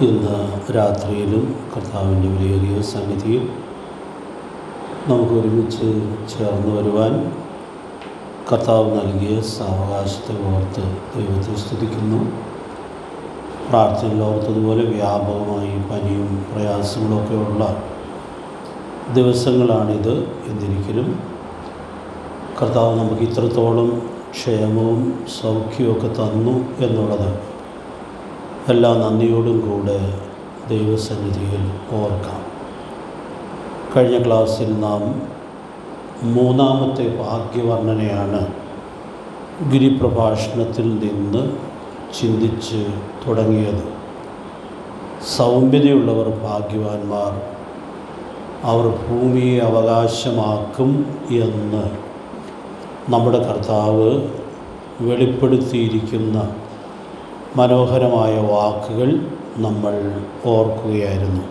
ഇന്ന് രാത്രിയിലും കർത്താവിൻ്റെ വിലയേറിയ സന്നിധിയിൽ നമുക്ക് ഒരുമിച്ച് ചേർന്ന് വരുവാൻ കർത്താവ് നൽകിയ സാവകാശത്തെ ഓർത്ത് ദൈവത്തെ സ്തുതിക്കുന്നു. പ്രാർത്ഥനയിൽ ഓർത്തതുപോലെ വ്യാപകമായി പനിയും പ്രയാസങ്ങളൊക്കെ ഉള്ള ദിവസങ്ങളാണിത്. എന്നിരിക്കലും കർത്താവ് നമുക്ക് ഇത്രത്തോളം ക്ഷേമവും സൗഖ്യവുമൊക്കെ തന്നു എന്നുള്ളത് എല്ലാ നന്ദിയോടും കൂടെ ദൈവസന്നിധിയിൽ ഓർക്കാം. കഴിഞ്ഞ ക്ലാസ്സിൽ നാം മൂന്നാമത്തെ ഭാഗ്യവർണ്ണനയാണ് ഗിരിപ്രഭാഷണത്തിൽ നിന്ന് ചിന്തിച്ച് തുടങ്ങിയത്. സൗമ്യതയുള്ളവർ ഭാഗ്യവാന്മാർ, അവർ ഭൂമിയെ അവകാശമാക്കും എന്ന് നമ്മുടെ കർത്താവ് വെളിപ്പെടുത്തിയിരിക്കുന്ന മനോഹരമായ വാക്കുകൾ നമ്മൾ ഓർക്കുകയായിരുന്നു.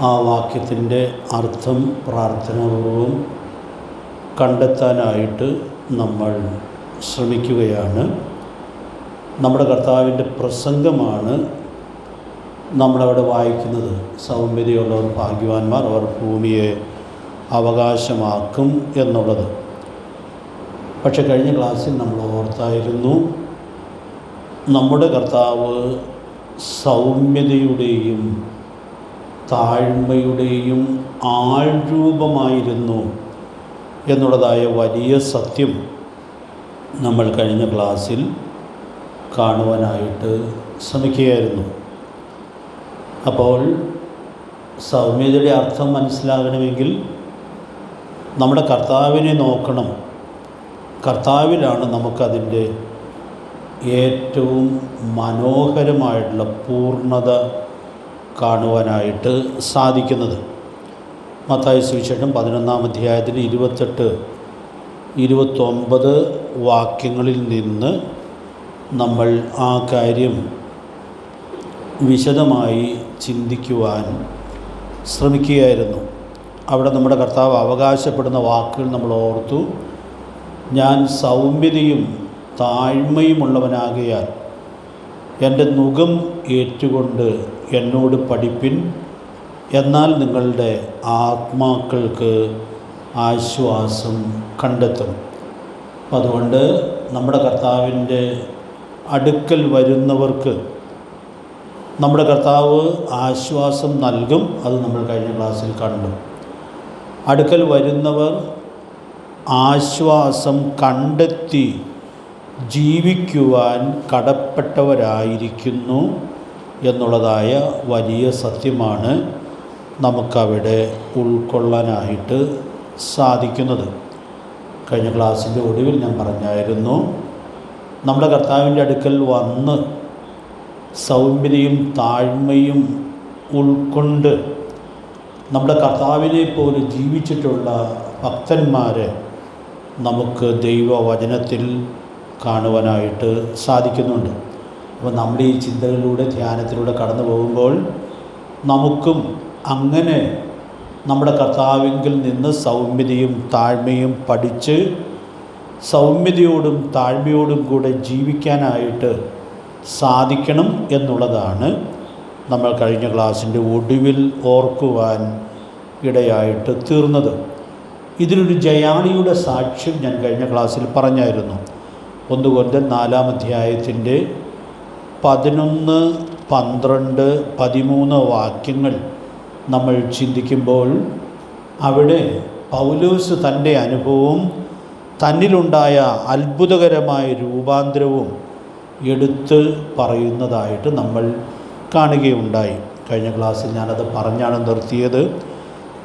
ആ വാക്യത്തിൻ്റെ അർത്ഥം പ്രാർത്ഥനാപൂർവം കണ്ടെത്താനായിട്ട് നമ്മൾ ശ്രമിക്കുകയാണ്. നമ്മുടെ കർത്താവിൻ്റെ പ്രസംഗമാണ് നമ്മളവിടെ വായിക്കുന്നത്. സൗമ്യതയുള്ളവർ ഭാഗ്യവാന്മാർ, അവർ ഭൂമിയെ അവകാശമാക്കും എന്നുള്ളത്. പക്ഷെ കഴിഞ്ഞ ക്ലാസ്സിൽ നമ്മൾ ഓർത്തായിരുന്നു, നമ്മുടെ കർത്താവ് സൗമ്യതയുടെയും താഴ്മയുടെയും ആൾരൂപമായിരുന്നു എന്നുള്ളതായ വലിയ സത്യം നമ്മൾ കഴിഞ്ഞ ക്ലാസ്സിൽ കാണുവാനായിട്ട് ശ്രമിക്കുകയായിരുന്നു. അപ്പോൾ സൗമ്യതയുടെ അർത്ഥം മനസ്സിലാകണമെങ്കിൽ നമ്മുടെ കർത്താവിനെ നോക്കണം. കർത്താവിലാണ് നമുക്കതിൻ്റെ ഏറ്റവും മനോഹരമായിട്ടുള്ള പൂർണ്ണത കാണുവാനായിട്ട് സാധിക്കുന്നത്. മത്തായി സുവിശേഷം 11-ാം അധ്യായത്തിൽ 28-29 വാക്യങ്ങളിൽ നിന്ന് നമ്മൾ ആ കാര്യം വിശദമായി ചിന്തിക്കുവാൻ ശ്രമിക്കുകയായിരുന്നു. അവിടെ നമ്മുടെ കർത്താവ് അവകാശപ്പെടുന്ന വാക്കുകൾ നമ്മൾ ഓർത്തു. ഞാൻ സൗമ്യതയും താഴ്മയുമുള്ളവനാകയാൽ എൻ്റെ നുകം ഏറ്റുകൊണ്ട് എന്നോട് പഠിപ്പിൻ, എന്നാൽ നിങ്ങളുടെ ആത്മാക്കൾക്ക് ആശ്വാസം കണ്ടെത്തും. അപ്പം അതുകൊണ്ട് നമ്മുടെ കർത്താവിൻ്റെ അടുക്കൽ വരുന്നവർക്ക് നമ്മുടെ കർത്താവ് ആശ്വാസം നൽകും. അത് നമ്മൾ കഴിഞ്ഞ ക്ലാസ്സിൽ കണ്ടു. അടുക്കൽ വരുന്നവർ ആശ്വാസം കണ്ടെത്തി ജീവിക്കുവാൻ കടപ്പെട്ടവരായിരിക്കുന്നു എന്നുള്ളതായ വലിയ സത്യമാണ് നമുക്കവിടെ ഉൾക്കൊള്ളാനായിട്ട് സാധിക്കുന്നത്. കഴിഞ്ഞ ക്ലാസ്സിൻ്റെ ഒടുവിൽ ഞാൻ പറഞ്ഞായിരുന്നു, നമ്മുടെ കർത്താവിൻ്റെ അടുക്കൽ വന്ന് സൗമ്യതയും താഴ്മയും ഉൾക്കൊണ്ട് നമ്മുടെ കർത്താവിനെ പോലെ ജീവിച്ചിട്ടുള്ള ഭക്തന്മാരെ നമുക്ക് ദൈവവചനത്തിൽ കാണുവാനായിട്ട് സാധിക്കുന്നുണ്ട്. അപ്പോൾ നമ്മൾ ഈ ചിന്തകളിലൂടെ ധ്യാനത്തിലൂടെ കടന്നു പോകുമ്പോൾ നമുക്കും അങ്ങനെ നമ്മുടെ കർത്താവിങ്കിൽ നിന്ന് സൗമ്യതയും താഴ്മയും പഠിച്ച് സൗമ്യതയോടും താഴ്മയോടും കൂടെ ജീവിക്കാനായിട്ട് സാധിക്കണം എന്നുള്ളതാണ് നമ്മൾ കഴിഞ്ഞ ക്ലാസ്സിൻ്റെ ഒടുവിൽ ഓർക്കുവാൻ ഇടയായിട്ട് തീർന്നത്. ഇതിലൊരു ജയാളിയുടെ സാക്ഷ്യം ഞാൻ കഴിഞ്ഞ ക്ലാസ്സിൽ പറഞ്ഞായിരുന്നു. 1 കൊരിന്ത്യർ 4-ാം അധ്യായത്തിൻ്റെ 11, 12, 13 വാക്യങ്ങൾ നമ്മൾ ചിന്തിക്കുമ്പോൾ അവിടെ പൗലോസ് തൻ്റെ അനുഭവവും തന്നിലുണ്ടായ അത്ഭുതകരമായ രൂപാന്തരവും എടുത്ത് പറയുന്നതായിട്ട് നമ്മൾ കാണുകയുണ്ടായി. കഴിഞ്ഞ ക്ലാസ്സിൽ ഞാനത് പറഞ്ഞാണ് നിർത്തിയത്.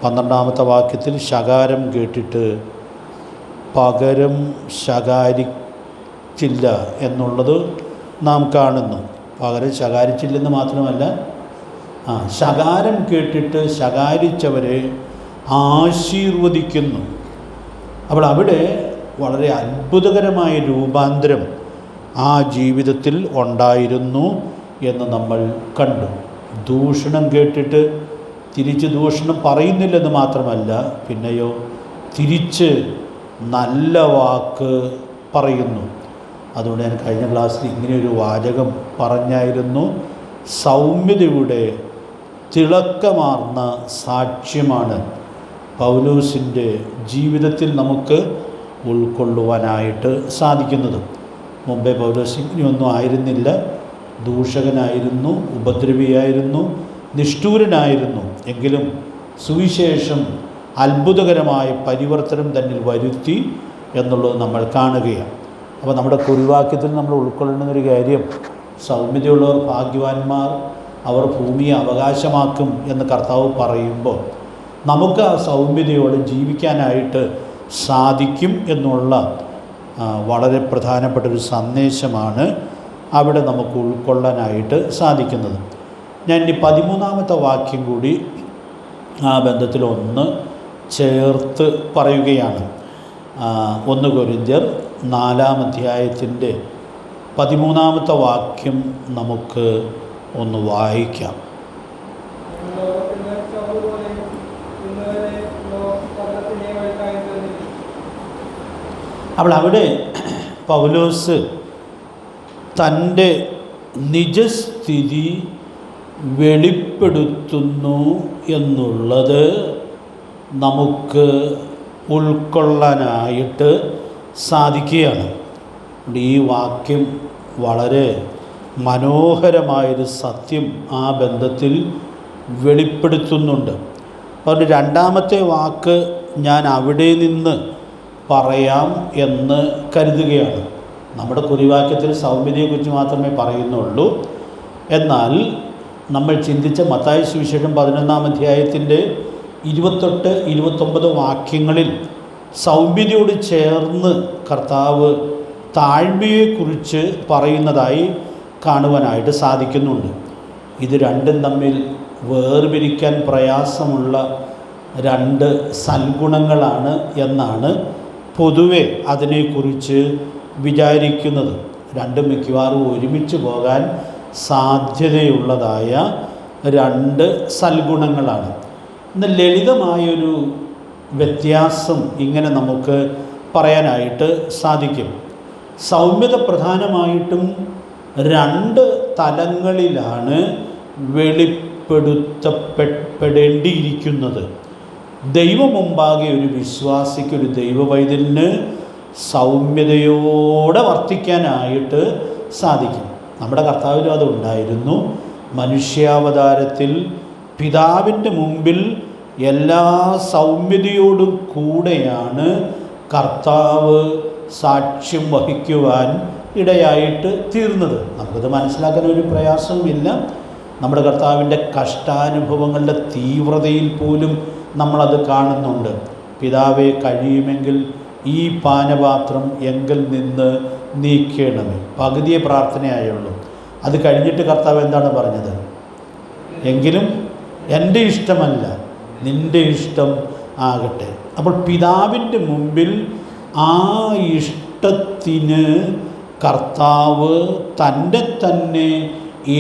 12-ാമത്തെ വാക്യത്തിൽ ശകാരം കേട്ടിട്ട് പകരം ശകാരിച്ചില്ല എന്നുള്ളത് നാം കാണുന്നു. പകരം ശകാരിച്ചില്ലെന്ന് മാത്രമല്ല, ശകാരം കേട്ടിട്ട് ശകാരിച്ചവരെ ആശീർവദിക്കുന്നു. അപ്പോൾ അവിടെ വളരെ അത്ഭുതകരമായ രൂപാന്തരം ആ ജീവിതത്തിൽ ഉണ്ടായിരുന്നു എന്ന് നമ്മൾ കണ്ടു. ദൂഷണം കേട്ടിട്ട് തിരിച്ച് ദൂഷണം പറയുന്നില്ലെന്ന് മാത്രമല്ല, പിന്നെയോ തിരിച്ച് നല്ല വാക്ക് പറയുന്നു. അതുകൊണ്ട് ഞാൻ കഴിഞ്ഞ ക്ലാസ്സിൽ ഇങ്ങനെയൊരു വാചകം പറഞ്ഞായിരുന്നു, സൗമ്യതയുടെ തിളക്കമാർന്ന സാക്ഷ്യമാണ് പൗലോസിൻ്റെ ജീവിതത്തിൽ നമുക്ക് ഉൾക്കൊള്ളുവാനായിട്ട് സാധിക്കുന്നത്. മുമ്പേ പൗലോസ് ഇങ്ങനെയൊന്നും ആയിരുന്നില്ല. ദൂഷകനായിരുന്നു, ഉപദ്രവിയായിരുന്നു, നിഷ്ഠൂരനായിരുന്നു. എങ്കിലും സുവിശേഷം അത്ഭുതകരമായ പരിവർത്തനം തന്നിൽ വരുത്തി എന്നുള്ളത് നമ്മൾ കാണുകയാണ്. അപ്പോൾ നമ്മുടെ കുറിവാക്യത്തിൽ നമ്മൾ ഉൾക്കൊള്ളുന്നൊരു കാര്യം, സൗമ്യതയുള്ളവർ ഭാഗ്യവാന്മാർ, അവർ ഭൂമിയെ അവകാശമാക്കും എന്ന് കർത്താവ് പറയുമ്പോൾ നമുക്ക് ആ സൗമ്യതയോടെ ജീവിക്കാനായിട്ട് സാധിക്കും എന്നുള്ള വളരെ പ്രധാനപ്പെട്ടൊരു സന്ദേശമാണ് അവിടെ നമുക്ക് ഉൾക്കൊള്ളാനായിട്ട് സാധിക്കുന്നത്. ഞാൻ ഇനി 13-ാമത്തെ വാക്യം കൂടി ആ ബന്ധത്തിൽ ഒന്ന് ചേർത്ത് പറയുകയാണ്. 1 കൊരിന്ത്യർ 4-ാം അധ്യായത്തിൻ്റെ 13-ാമത്തെ വാക്യം നമുക്ക് ഒന്ന് വായിക്കാം. അപ്പോൾ അവിടെ പൗലോസ് തൻ്റെ നിജസ്ഥിതി വെളിപ്പെടുത്തുന്നു എന്നുള്ളത് നമുക്ക് ഉൾക്കൊള്ളാനായിട്ട് സാധിക്കുകയാണ്. ഈ വാക്യം വളരെ മനോഹരമായൊരു സത്യം ആ ബന്ധത്തിൽ വെളിപ്പെടുത്തുന്നുണ്ട്. അതുകൊണ്ട് 2-ാമത്തെ വാക്ക് ഞാൻ അവിടെ നിന്ന് പറയാം എന്ന് കരുതുകയാണ്. നമ്മുടെ കുറിവാക്യത്തിൽ സൗമ്യതയെക്കുറിച്ച് മാത്രമേ പറയുന്നുള്ളൂ. എന്നാൽ നമ്മൾ ചിന്തിച്ച മത്തായി സുവിശേഷം 11-ാം അധ്യായത്തിൻ്റെ 28-29 വാക്യങ്ങളിൽ സൗമ്യതയോട് ചേർന്ന് കർത്താവ് താഴ്മയെക്കുറിച്ച് പറയുന്നതായി കാണുവാനായിട്ട് സാധിക്കുന്നുണ്ട്. ഇത് രണ്ടും തമ്മിൽ വേർപിരിക്കാൻ പ്രയാസമുള്ള 2 സൽഗുണങ്ങളാണ് എന്നാണ് പൊതുവെ അതിനെക്കുറിച്ച് വിചാരിക്കുന്നത്. രണ്ടും മിക്കവാറും ഒരുമിച്ച് പോകാൻ സാധ്യതയുള്ളതായ 2 സൽഗുണങ്ങളാണ്. ഇന്ന് ലളിതമായൊരു വ്യത്യാസം ഇങ്ങനെ നമുക്ക് പറയാനായിട്ട് സാധിക്കും. സൗമ്യത പ്രധാനമായിട്ടും 2 തലങ്ങളിലാണ് വെളിപ്പെടുത്തപ്പെടേണ്ടിയിരിക്കുന്നത്. ദൈവം മുമ്പാകെ ഒരു വിശ്വാസിക്ക്, ഒരു ദൈവവൈതലിന് സൗമ്യതയോടെ വർത്തിക്കാനായിട്ട് സാധിക്കും. നമ്മുടെ കർത്താവിനും അതുണ്ടായിരുന്നു. മനുഷ്യാവതാരത്തിൽ പിതാവിൻ്റെ മുമ്പിൽ എല്ലാ സൗമ്യതയോടും കൂടെയാണ് കർത്താവ് സാക്ഷ്യം വഹിക്കുവാൻ ഇടയായിട്ട് തീർന്നത്. നമുക്കത് മനസ്സിലാക്കാൻ ഒരു പ്രയാസവുമില്ല. നമ്മുടെ കർത്താവിൻ്റെ കഷ്ടാനുഭവങ്ങളുടെ തീവ്രതയിൽ പോലും നമ്മളത് കാണുന്നുണ്ട്. പിതാവെ, കഴിയുമെങ്കിൽ ഈ പാനപാത്രം എങ്കിൽ നിന്ന് നീക്കണമേ. പകുതിയെ പ്രാർത്ഥനയായുള്ളൂ. അത് കഴിഞ്ഞിട്ട് കർത്താവ് എന്താണ് പറഞ്ഞത്? എങ്കിലും എൻ്റെ ഇഷ്ടമല്ല, നിൻ്റെ ഇഷ്ടം ആകട്ടെ. അപ്പോൾ പിതാവിൻ്റെ മുമ്പിൽ ആ ഇഷ്ടത്തിന് കർത്താവ് തന്നെ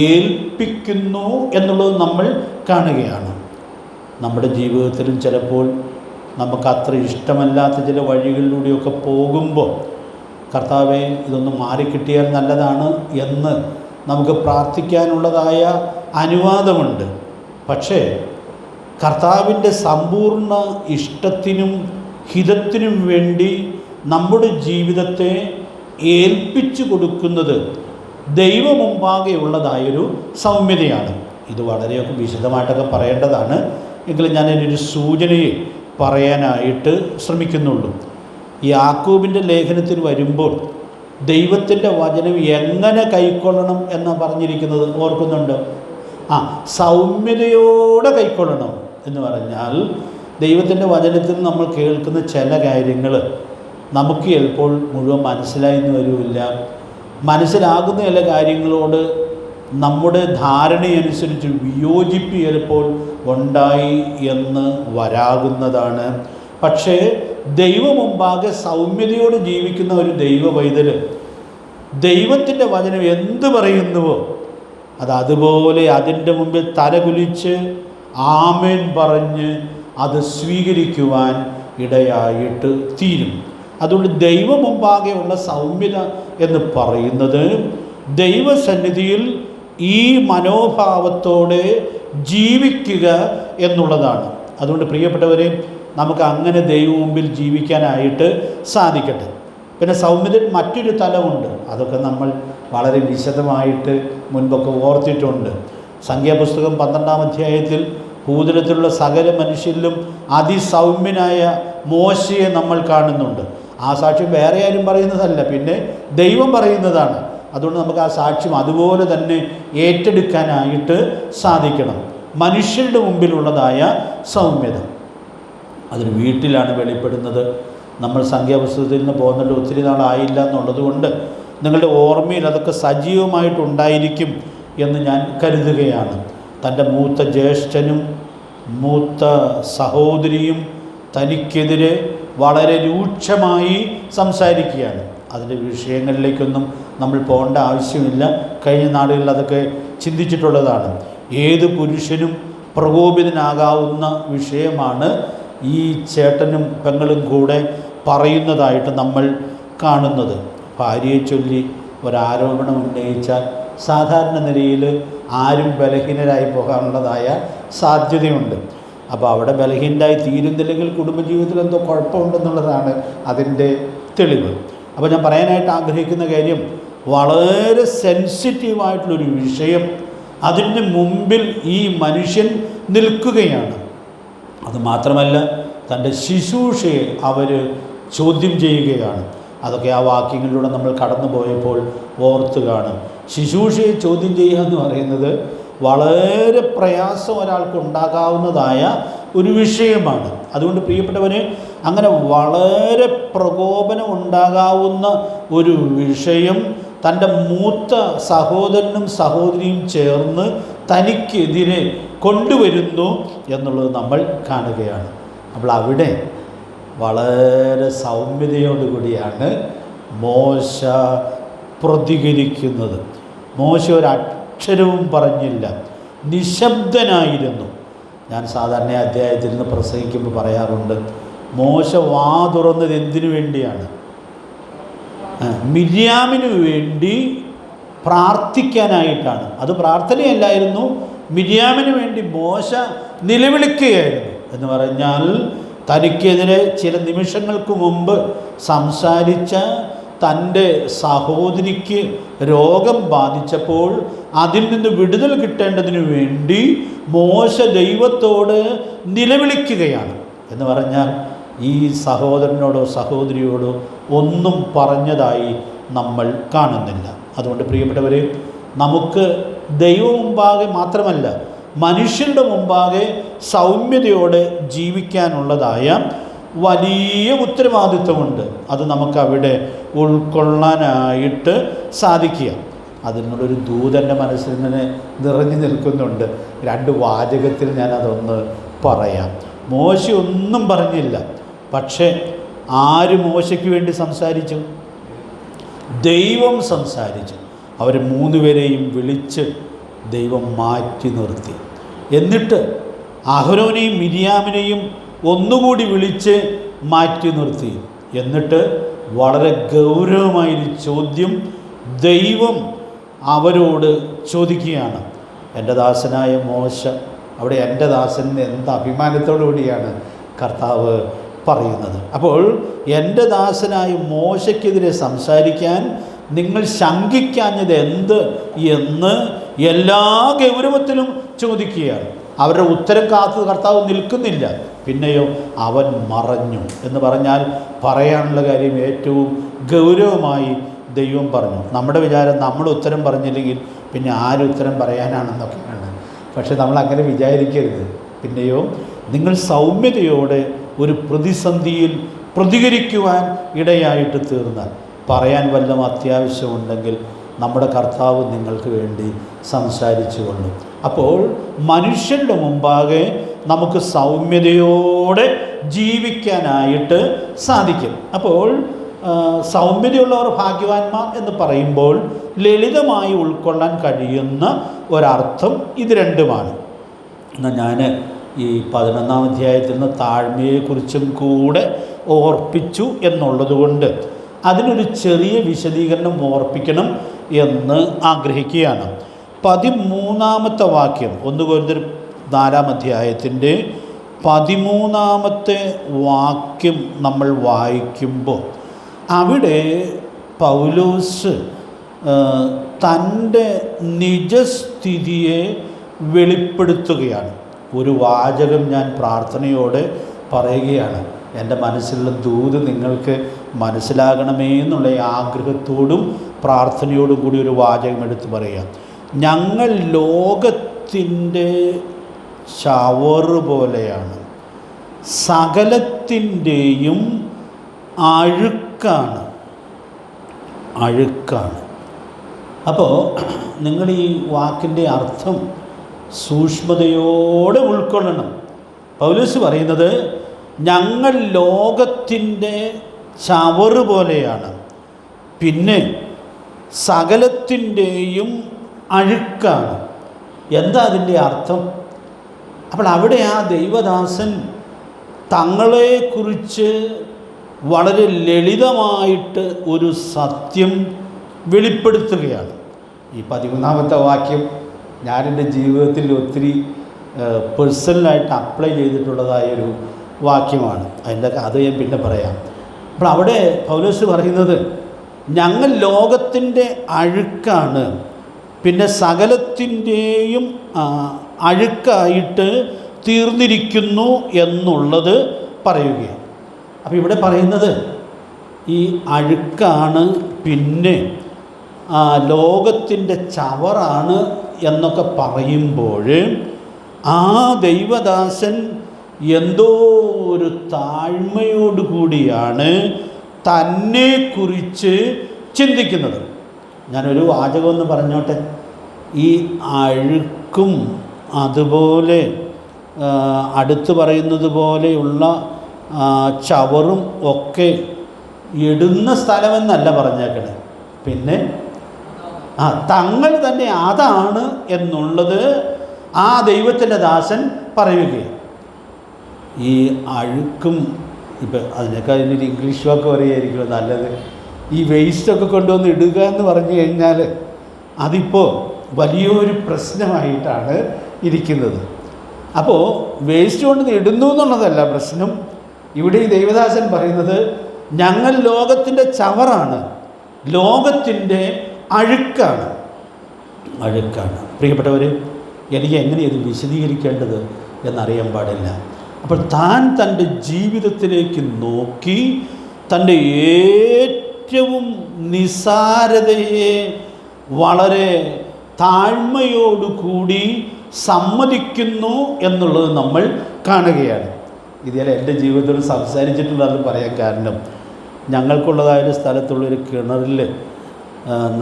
ഏൽപ്പിക്കുന്നു എന്നുള്ളത് നമ്മൾ കാണുകയാണ്. നമ്മുടെ ജീവിതത്തിലും ചിലപ്പോൾ നമുക്കത്ര ഇഷ്ടമല്ലാത്ത ചില വഴികളിലൂടെയൊക്കെ പോകുമ്പോൾ കർത്താവെ, ഇതൊന്ന് മാറിക്കിട്ടിയാൽ നല്ലതാണ് എന്ന് നമുക്ക് പ്രാർത്ഥിക്കാനുള്ളതായ അനുവാദമുണ്ട്. പക്ഷേ കർത്താവിൻ്റെ സമ്പൂർണ്ണ ഇഷ്ടത്തിനും ഹിതത്തിനും വേണ്ടി നമ്മുടെ ജീവിതത്തെ ഏൽപ്പിച്ചു കൊടുക്കുന്നത് ദൈവമുമ്പാകെയുള്ളതായൊരു സൗമ്യതയാണ്. ഇത് വളരെയൊക്കെ വിശദമായിട്ടൊക്കെ പറയേണ്ടതാണ്. എങ്കിലും ഞാനതിനൊരു സൂചനയെ പറയാനായിട്ട് ശ്രമിക്കുന്നുള്ളൂ. യാക്കോബിൻ്റെ ലേഖനത്തിൽ വരുമ്പോൾ ദൈവത്തിൻ്റെ വചനം എങ്ങനെ കൈക്കൊള്ളണം എന്നാണ് പറഞ്ഞിരിക്കുന്നത്, ഓർക്കുന്നുണ്ട്? സൗമ്യതയോടെ കൈക്കൊള്ളണം എന്ന് പറഞ്ഞാൽ ദൈവത്തിൻ്റെ വചനത്തിൽ നമ്മൾ കേൾക്കുന്ന ചില കാര്യങ്ങൾ നമുക്ക് ചിലപ്പോൾ മുഴുവൻ മനസ്സിലായെന്ന് വരില്ല. മനസ്സിലാകുന്ന ചില കാര്യങ്ങളോട് നമ്മുടെ ധാരണയനുസരിച്ച് വിയോജിപ്പ് ചിലപ്പോൾ ഉണ്ടായി എന്ന് വരാകുന്നതാണ്. പക്ഷേ ദൈവമുമ്പാകെ സൗമ്യതയോട് ജീവിക്കുന്ന ഒരു ദൈവവൈതൽ ദൈവത്തിൻ്റെ വചനം എന്ത് പറയുന്നുവോ അതുപോലെ അതിൻ്റെ മുമ്പിൽ തലകുലിച്ച് ആമേൻ പറഞ്ഞ് അത് സ്വീകരിക്കുവാൻ ഇടയായിട്ട് തീരും. അതുകൊണ്ട് ദൈവമുമ്പാകെയുള്ള സൗമ്യത എന്ന് പറയുന്നത് ദൈവസന്നിധിയിൽ ഈ മനോഭാവത്തോടെ ജീവിക്കുക എന്നുള്ളതാണ്. അതുകൊണ്ട് പ്രിയപ്പെട്ടവരെ, നമുക്ക് അങ്ങനെ ദൈവം മുമ്പിൽ ജീവിക്കാനായിട്ട് സാധിക്കട്ടെ. പിന്നെ സൗമ്യതയിൽ മറ്റൊരു തലമുണ്ട്. അതൊക്കെ നമ്മൾ വളരെ വിശദമായിട്ട് മുൻപൊക്കെ ഓർത്തിട്ടുണ്ട്. സംഖ്യാപുസ്തകം 12-ാം അധ്യായത്തിൽ ഭൂതലത്തിലുള്ള സകല മനുഷ്യരിലും അതിസൗമ്യനായ മോശയെ നമ്മൾ കാണുന്നുണ്ട്. ആ സാക്ഷ്യം വേറെ ആരും പറയുന്നതല്ല, പിന്നെ ദൈവം പറയുന്നതാണ്. അതുകൊണ്ട് നമുക്ക് ആ സാക്ഷ്യം അതുപോലെ തന്നെ ഏറ്റെടുക്കാനായിട്ട് സാധിക്കണം. മനുഷ്യരുടെ മുമ്പിലുള്ളതായ സൗമ്യത അതിന് വീട്ടിലാണ് വെളിപ്പെടുന്നത്. നമ്മൾ സംഖ്യാപുസ്തകത്തിൽ നിന്ന് പോകുന്നുണ്ട്, ഒത്തിരി നാളായില്ല എന്നുള്ളത് കൊണ്ട് നിങ്ങളുടെ ഓർമ്മയിൽ അതൊക്കെ സജീവമായിട്ടുണ്ടായിരിക്കും എന്ന് ഞാൻ കരുതുകയാണ്. തൻ്റെ മൂത്ത ജ്യേഷ്ഠനും മൂത്ത സഹോദരിയും തനിക്കെതിരെ വളരെ രൂക്ഷമായി സംസാരിക്കുകയാണ്. അതിൻ്റെ വിഷയങ്ങളിലേക്കൊന്നും നമ്മൾ പോകേണ്ട ആവശ്യമില്ല. കഴിഞ്ഞ നാളുകളിൽ അതൊക്കെ ചിന്തിച്ചിട്ടുള്ളതാണ്. ഏത് പുരുഷനും പ്രകോപിതനാകാവുന്ന വിഷയമാണ് ഈ ചേട്ടനും പെങ്ങളും കൂടെ പറയുന്നതായിട്ട് നമ്മൾ കാണുന്നത്. ഭാര്യയെ ചൊല്ലി ഒരാരോപണം ഉന്നയിച്ചാൽ സാധാരണ നിലയിൽ ആരും ബലഹീനരായി പോകാനുള്ളതായ സാധ്യതയുണ്ട്. അപ്പോൾ അവിടെ ബലഹീനരായി തീരുന്നില്ലെങ്കിൽ കുടുംബജീവിതത്തിൽ എന്തോ കുഴപ്പമുണ്ടെന്നുള്ളതാണ് അതിൻ്റെ തെളിവ്. അപ്പോൾ ഞാൻ പറയാനായിട്ട് ആഗ്രഹിക്കുന്ന കാര്യം, വളരെ സെൻസിറ്റീവായിട്ടുള്ളൊരു വിഷയം അതിൻ്റെ മുമ്പിൽ ഈ മനുഷ്യൻ നിൽക്കുകയാണ്. അതുമാത്രമല്ല, തൻ്റെ ശുശ്രൂഷയെ അവർ ചോദ്യം ചെയ്യുകയാണ്. അതൊക്കെ ആ വാക്യങ്ങളിലൂടെ നമ്മൾ കടന്നു പോയപ്പോൾ ഓർത്ത് കാണും. ശുശ്രൂഷയെ ചോദ്യം ചെയ്യുക എന്ന് പറയുന്നത് വളരെ പ്രയാസം ഒരാൾക്ക് ഉണ്ടാകാവുന്നതായ ഒരു വിഷയമാണ്. അതുകൊണ്ട് പ്രിയപ്പെട്ടവരെ, അങ്ങനെ വളരെ പ്രകോപനം ഉണ്ടാകാവുന്ന ഒരു വിഷയം തൻ്റെ മൂത്ത സഹോദരനും സഹോദരിയും ചേർന്ന് തനിക്കെതിരെ കൊണ്ടുവരുന്നു എന്നുള്ളത് നമ്മൾ കാണുകയാണ്. അപ്പോൾ അവിടെ വളരെ സൗമ്യതയോടുകൂടിയാണ് മോശ പ്രതികരിക്കുന്നത്. മോശ ഒരക്ഷരവും പറഞ്ഞില്ല, നിശബ്ദനായിരുന്നു. ഞാൻ സാധാരണ അധ്യായത്തിൽ നിന്ന് പ്രസംഗിക്കുമ്പോൾ പറയാറുണ്ട്, മോശ വാ തുറന്നത് എന്തിനു വേണ്ടിയാണ്? മിര്യാമിന് വേണ്ടി പ്രാർത്ഥിക്കാനായിട്ടാണ്. അത് പ്രാർത്ഥനയല്ലായിരുന്നു, മിര്യാമിന് വേണ്ടി മോശ നിലവിളിക്കുകയായിരുന്നു. എന്ന് പറഞ്ഞാൽ തനിക്കെതിരെ ചില നിമിഷങ്ങൾക്ക് മുമ്പ് സംസാരിച്ച തൻ്റെ സഹോദരിക്ക് രോഗം ബാധിച്ചപ്പോൾ അതിൽ നിന്ന് വിടുതൽ കിട്ടേണ്ടതിനു വേണ്ടി മോശ ദൈവത്തോട് നിലവിളിക്കുകയാണ്. എന്ന് പറഞ്ഞാൽ ഈ സഹോദരനോടോ സഹോദരിയോടോ ഒന്നും പറഞ്ഞതായി നമ്മൾ കാണുന്നില്ല. അതുകൊണ്ട് പ്രിയപ്പെട്ടവരെ, നമുക്ക് ദൈവം മുമ്പാകെ മാത്രമല്ല മനുഷ്യരുടെ മുമ്പാകെ സൗമ്യതയോടെ ജീവിക്കാനുള്ളതായ വലിയ ഉത്തരവാദിത്വമുണ്ട്. അത് നമുക്കവിടെ ഉൾക്കൊള്ളാനായിട്ട് സാധിക്കുക. അതിനോടൊരു ദൂതൻ്റെ മനസ്സിൽ ഇങ്ങനെ നിറഞ്ഞു നിൽക്കുന്നുണ്ട്. 2 വാചകത്തിൽ ഞാനതൊന്ന് പറയാം. മോശ ഒന്നും പറഞ്ഞില്ല, പക്ഷേ ആര് മോശയ്ക്ക് വേണ്ടി സംസാരിച്ചു? ദൈവം സംസാരിച്ചു. അവർ 3 പേരെയും വിളിച്ച് ദൈവം മാറ്റി നിർത്തി. എന്നിട്ട് അഹരോനെയും മിര്യാമിനെയും ഒന്നുകൂടി വിളിച്ച് മാറ്റി നിർത്തി. എന്നിട്ട് വളരെ ഗൗരവമായൊരു ചോദ്യം ദൈവം അവരോട് ചോദിക്കുകയാണ്. എൻ്റെ ദാസനായ മോശ, അവിടെ എൻ്റെ ദാസന് എന്ത് അഭിമാനത്തോടു കൂടിയാണ് കർത്താവ് പറയുന്നത്. അപ്പോൾ എൻ്റെ ദാസനായ മോശയ്ക്കെതിരെ സംസാരിക്കാൻ നിങ്ങൾ ശങ്കിക്കാഞ്ഞത് എന്ത് എന്ന് എല്ലാ ഗൗരവത്തിലും ചോദിക്കുകയാണ്. അവരുടെ ഉത്തരം കാത്ത് കർത്താവ് നിൽക്കുന്നില്ല. പിന്നെയോ അവൻ മറഞ്ഞു എന്ന് പറഞ്ഞാൽ പറയാനുള്ള കാര്യം ഏറ്റവും ഗൗരവമായി ദൈവം പറഞ്ഞു. നമ്മുടെ വിചാരം നമ്മൾ ഉത്തരം പറഞ്ഞില്ലെങ്കിൽ പിന്നെ ആരുത്തരം പറയാനാണെന്നൊക്കെയാണ്. പക്ഷെ നമ്മൾ അങ്ങനെ വിചാരിക്കരുത്. പിന്നെയോ നിങ്ങൾ സൗമ്യതയോടെ ഒരു പ്രതിസന്ധിയിൽ പ്രതികരിക്കുവാൻ ഇടയായിട്ട് തീർന്നാൽ, പറയാൻ വല്ലതും അത്യാവശ്യമുണ്ടെങ്കിൽ നമ്മുടെ കർത്താവ് നിങ്ങൾക്ക് വേണ്ടി സംസാരിച്ചു കൊള്ളും. അപ്പോൾ മനുഷ്യരുടെ മുമ്പാകെ നമുക്ക് സൗമ്യതയോടെ ജീവിക്കാനായിട്ട് സാധിക്കും. അപ്പോൾ സൗമ്യതയുള്ളവർ ഭാഗ്യവാന്മാർ എന്ന് പറയുമ്പോൾ ലളിതമായി ഉൾക്കൊള്ളാൻ കഴിയുന്ന ഒരർത്ഥം ഇത് രണ്ടുമാണ്. എന്നാൽ ഞാൻ ഈ 11-ാം അധ്യായത്തിൽ നിന്ന് താഴ്മയെക്കുറിച്ചും കൂടെ ഓർപ്പിച്ചു എന്നുള്ളതുകൊണ്ട് അതിനൊരു ചെറിയ വിശദീകരണം ഓർപ്പിക്കണം എന്ന് ആഗ്രഹിക്കുകയാണ്. 13-ാമത്തെ വാക്യം, 1 കൊരിന്ത്യർ 4-ാം അധ്യായത്തിൻ്റെ 13-ാമത്തെ വാക്യം നമ്മൾ വായിക്കുമ്പോൾ അവിടെ പൗലോസ് തൻ്റെ നിജസ്ഥിതിയെ വെളിപ്പെടുത്തുകയാണ്. ഒരു വാചകം ഞാൻ പ്രാർത്ഥനയോടെ പറയുകയാണ്. എൻ്റെ മനസ്സിലുള്ള ദൂത് നിങ്ങൾക്ക് മനസ്സിലാകണമേ എന്നുള്ള ആഗ്രഹത്തോടും പ്രാർത്ഥനയോടും കൂടി ഒരു വാചകം എടുത്ത് പറയാം. ഞങ്ങൾ ലോകത്തിൻ്റെ ചവറ് പോലെയാണ്, സകലത്തിൻ്റെയും അഴുക്കാണ്. അപ്പോൾ നിങ്ങൾ ഈ വാക്കിൻ്റെ അർത്ഥം സൂക്ഷ്മതയോടെ ഉൾക്കൊള്ളണം. പൗലോസ് പറയുന്നത് ഞങ്ങൾ ലോകത്തിൻ്റെ ചവറ് പോലെയാണ്, പിന്നെ സകലത്തിൻ്റെയും അഴുക്കാണ്. എന്താ അതിൻ്റെ അർത്ഥം? അപ്പോൾ അവിടെ ആ ദൈവദാസൻ തങ്ങളെക്കുറിച്ച് വളരെ ലളിതമായിട്ട് ഒരു സത്യം വെളിപ്പെടുത്തുകയാണ്. ഈ 13-ാമത്തെ വാക്യം ഞാനെൻ്റെ ജീവിതത്തിൽ ഒത്തിരി പേഴ്സണലായിട്ട് അപ്ലൈ ചെയ്തിട്ടുള്ളതായൊരു വാക്യമാണ്. അതിൻ്റെ കഥ ഞാൻ പിന്നെ പറയാം. അപ്പോൾ അവിടെ പൗലോസ് പറയുന്നത് ഞങ്ങൾ ലോകത്തിൻ്റെ അഴുക്കാണ്, പിന്നെ സകലത്തിൻ്റെയും അഴുക്കായിട്ട് തീർന്നിരിക്കുന്നു എന്നുള്ളത് പറയുകയാണ്. അപ്പോൾ ഇവിടെ പറയുന്നത് ഈ അഴുക്കാണ്, പിന്നെ ലോകത്തിൻ്റെ ചവറാണ് എന്നൊക്കെ പറയുമ്പോൾ ആ ദൈവദാസൻ എന്തോ ഒരു താഴ്മയോടുകൂടിയാണ് തന്നെക്കുറിച്ച് ചിന്തിക്കുന്നത്. ഞാനൊരു വാചകമെന്ന് പറഞ്ഞോട്ടെ. ഈ അഴുക്കും അതുപോലെ അടുത്ത് പറയുന്നത് പോലെയുള്ള ചവറും ഒക്കെ ഇടുന്ന സ്ഥലമെന്നല്ല പറഞ്ഞേക്കണേ, പിന്നെ തങ്ങൾ തന്നെ അതാണ് എന്നുള്ളത് ആ ദൈവത്തിൻ്റെ ദാസൻ പറയുകയാണ്. ഈ അഴുക്കും ഇപ്പം അതിനൊക്കെ അതിനൊരു ഇംഗ്ലീഷ് വാക്ക് പറയുമായിരിക്കുമല്ലോ നല്ലത്. ഈ വേസ്റ്റൊക്കെ കൊണ്ടുവന്ന് ഇടുക എന്ന് പറഞ്ഞു കഴിഞ്ഞാൽ അതിപ്പോൾ വലിയൊരു പ്രശ്നമായിട്ടാണ് ഇരിക്കുന്നത്. അപ്പോൾ വേസ്റ്റ് കൊണ്ടുവന്ന് ഇടുന്നു എന്നുള്ളതല്ല പ്രശ്നം. ഇവിടെ ഈ ദൈവദാസൻ പറയുന്നത് ഞങ്ങൾ ലോകത്തിൻ്റെ ചവറാണ്, ലോകത്തിൻ്റെ അഴുക്കാണ്. പ്രിയപ്പെട്ടവർ, എനിക്ക് എങ്ങനെ ഇത് വിശദീകരിക്കേണ്ടത് എന്നറിയാൻ പാടില്ല. അപ്പോൾ താൻ തൻ്റെ ജീവിതത്തിലേക്ക് നോക്കി തൻ്റെ ഏറ്റവും നിസാരതയെ വളരെ താഴ്മയോടുകൂടി സമ്മതിക്കുന്നു എന്നുള്ളത് നമ്മൾ കാണുകയാണ്. ഇതുപോലെ എൻ്റെ ജീവിതത്തിൽ സംസാരിച്ചിട്ടുള്ളതെന്ന് പറയാൻ കാരണം, ഞങ്ങൾക്കുള്ളതായൊരു സ്ഥലത്തുള്ളൊരു കിണറിൽ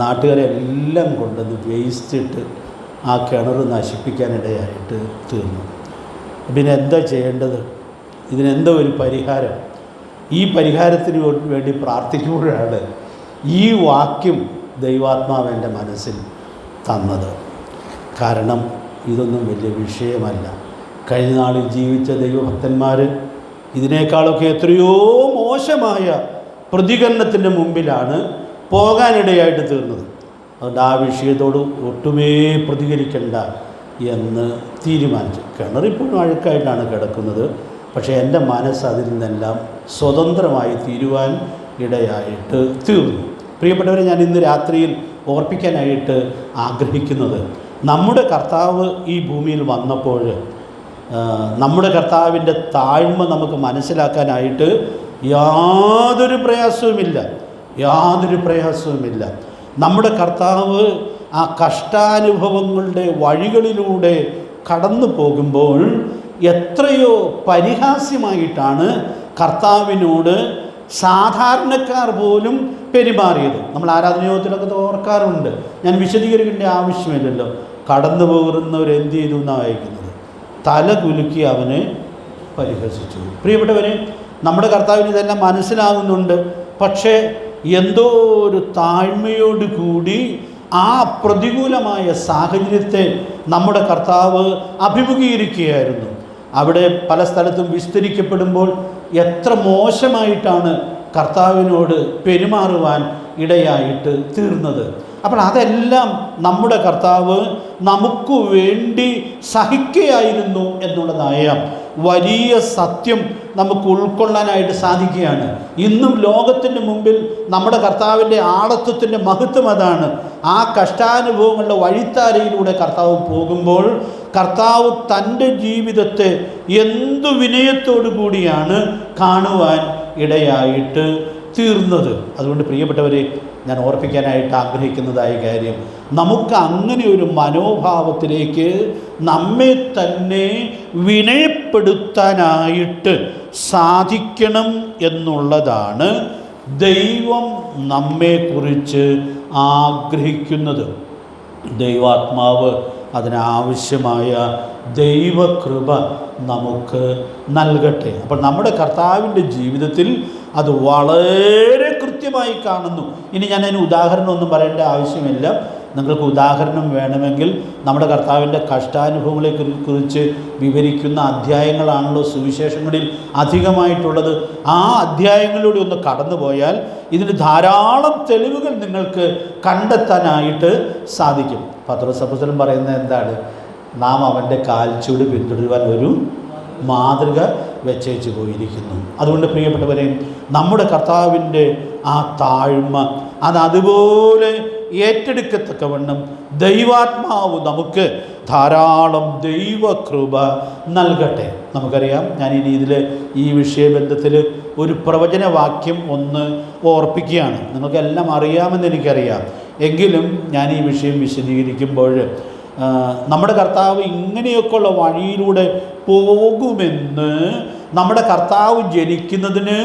നാട്ടുകാരെല്ലാം കൊണ്ടുവന്ന് വേസ്റ്റ് ഇട്ട് ആ കിണർ നശിപ്പിക്കാനിടയായിട്ട് തീർന്നു. പിന്നെ എന്താ ചെയ്യേണ്ടത്? ഇതിനെന്തോ ഒരു പരിഹാരം. ഈ പരിഹാരത്തിന് വേണ്ടി പ്രാർത്ഥിക്കുമ്പോഴാണ് ഈ വാക്യം ദൈവാത്മാവ് എൻ്റെ മനസ്സിൽ തന്നത്. കാരണം ഇതൊന്നും വലിയ വിഷയമല്ല. കഴിഞ്ഞ നാളിൽ ജീവിച്ച ദൈവഭക്തന്മാർ ഇതിനേക്കാളൊക്കെ എത്രയോ മോശമായ പ്രതികരണത്തിൻ്റെ മുമ്പിലാണ് പോകാനിടയായിട്ട് തീർന്നത്. അതുകൊണ്ട് ആ വിഷയത്തോട് ഒട്ടുമേ പ്രതികരിക്കണ്ട എന്ന് തീരുമാനിച്ചു. കിണറിപ്പോഴും അഴുക്കായിട്ടാണ് കിടക്കുന്നത്, പക്ഷേ എൻ്റെ മനസ്സ് അതിൽ നിന്നെല്ലാം സ്വതന്ത്രമായി തീരുവാൻ ഇടയായിട്ട് തീർന്നു. പ്രിയപ്പെട്ടവരെ, ഞാൻ ഇന്ന് രാത്രിയിൽ ഓർപ്പിക്കാനായിട്ട് ആഗ്രഹിക്കുന്നത്, നമ്മുടെ കർത്താവ് ഈ ഭൂമിയിൽ വന്നപ്പോൾ നമ്മുടെ കർത്താവിൻ്റെ താഴ്മ നമുക്ക് മനസ്സിലാക്കാനായിട്ട് യാതൊരു പ്രയാസവുമില്ല. നമ്മുടെ കർത്താവ് ആ കഷ്ടാനുഭവങ്ങളുടെ വഴികളിലൂടെ കടന്നു പോകുമ്പോൾ എത്രയോ പരിഹാസ്യമായിട്ടാണ് കർത്താവിനോട് സാധാരണക്കാർ പോലും പെരുമാറിയത്. നമ്മൾ ആരാധനയോഗത്തിലൊക്കെ ഓർക്കാറുണ്ട്. ഞാൻ വിശദീകരിക്കേണ്ട ആവശ്യമില്ലല്ലോ. കടന്നു പോകുന്നവർ എന്ത് ചെയ്തു എന്നാണ് വായിക്കുന്നത്? തല കുലുക്കി അവനെ പരിഹസിച്ചു. പ്രിയപ്പെട്ടവരെ, നമ്മുടെ കർത്താവിന് ഇതെല്ലാം മനസ്സിലാകുന്നുണ്ട്. പക്ഷേ എന്തോ ഒരു താഴ്മയോട് കൂടി ആ പ്രതികൂലമായ സാഹചര്യത്തെ നമ്മുടെ കർത്താവ് അഭിമുഖീകരിക്കുകയായിരുന്നു. അവിടെ പല സ്ഥലത്തും വിസ്തരിക്കപ്പെടുമ്പോൾ എത്ര മോശമായിട്ടാണ് കർത്താവിനോട് പെരുമാറുവാൻ ഇടയായിട്ട് തീർന്നത്. അപ്പോൾ അതെല്ലാം നമ്മുടെ കർത്താവ് നമുക്ക് വേണ്ടി സഹിക്കുകയായിരുന്നു എന്നുള്ളതായ വലിയ സത്യം നമുക്ക് ഉൾക്കൊള്ളാനായിട്ട് സാധിക്കുകയാണ്. ഇന്നും ലോകത്തിൻ്റെ മുമ്പിൽ നമ്മുടെ കർത്താവിൻ്റെ ആളത്വത്തിൻ്റെ മഹത്വം അതാണ്. ആ കഷ്ടാനുഭവങ്ങളുടെ വഴിത്താരയിലൂടെ കർത്താവ് പോകുമ്പോൾ കർത്താവ് തൻ്റെ ജീവിതത്തെ എന്തു വിനയത്തോടു കൂടിയാണ് കാണുവാൻ ഇടയായിട്ട് തീർന്നത്. അതുകൊണ്ട് പ്രിയപ്പെട്ടവരെ, ഞാൻ ഓർപ്പിക്കാനായിട്ട് ആഗ്രഹിക്കുന്നതായ കാര്യം, നമുക്ക് അങ്ങനെ ഒരു മനോഭാവത്തിലേക്ക് നമ്മെ തന്നെ വിനയപ്പെടുത്താനായിട്ട് സാധിക്കണം എന്നുള്ളതാണ് ദൈവം നമ്മെക്കുറിച്ച് ആഗ്രഹിക്കുന്നത്. ദൈവാത്മാവ് അതിനാവശ്യമായ ദൈവകൃപ നമുക്ക് നൽകട്ടെ. അപ്പോൾ നമ്മുടെ കർത്താവിൻ്റെ ജീവിതത്തിൽ അത് വളരെ കൃത്യമായി കാണുന്നു. ഇനി ഞാൻ അതിന് ഉദാഹരണമൊന്നും പറയേണ്ട ആവശ്യമില്ല. നിങ്ങൾക്ക് ഉദാഹരണം വേണമെങ്കിൽ നമ്മുടെ കർത്താവിൻ്റെ കഷ്ടാനുഭവങ്ങളെ കുറിച്ച് വിവരിക്കുന്ന അധ്യായങ്ങളാണല്ലോ സുവിശേഷങ്ങളിൽ അധികമായിട്ടുള്ളത്. ആ അധ്യായങ്ങളിലൂടെ ഒന്ന് കടന്നു പോയാൽ ഇതിന് ധാരാളം തെളിവുകൾ നിങ്ങൾക്ക് കണ്ടെത്താനായിട്ട് സാധിക്കും. പത്രോസ് അപ്പോസ്തലൻ പറയുന്നത് എന്താണ്? നാം അവൻ്റെ കാൽച്ചുവട് പിന്തുടരുവാൻ ഒരു മാതൃക വെച്ചേച്ച് പോയിരിക്കുന്നു. അതുകൊണ്ട് പ്രിയപ്പെട്ടവരെ, നമ്മുടെ കർത്താവിൻ്റെ ആ താഴ്മ അതുപോലെ ഏറ്റെടുക്കത്തക്കവണ്ണം ദൈവാത്മാവ് നമുക്ക് ധാരാളം ദൈവകൃപ നൽകട്ടെ. നമുക്കറിയാം, ഞാൻ ഇനി ഈ വിഷയബന്ധത്തിൽ ഒരു പ്രവചനവാക്യം ഒന്ന് ഓർപ്പിക്കുകയാണ്. നിങ്ങൾക്കെല്ലാം അറിയാമെന്ന് എനിക്കറിയാം. എങ്കിലും ഞാൻ ഈ വിഷയം വിശദീകരിക്കുമ്പോൾ നമ്മുടെ കർത്താവ് ഇങ്ങനെയൊക്കെയുള്ള വഴിയിലൂടെ പോകുമെന്ന് നമ്മുടെ കർത്താവ് ജനിക്കുന്നതിന്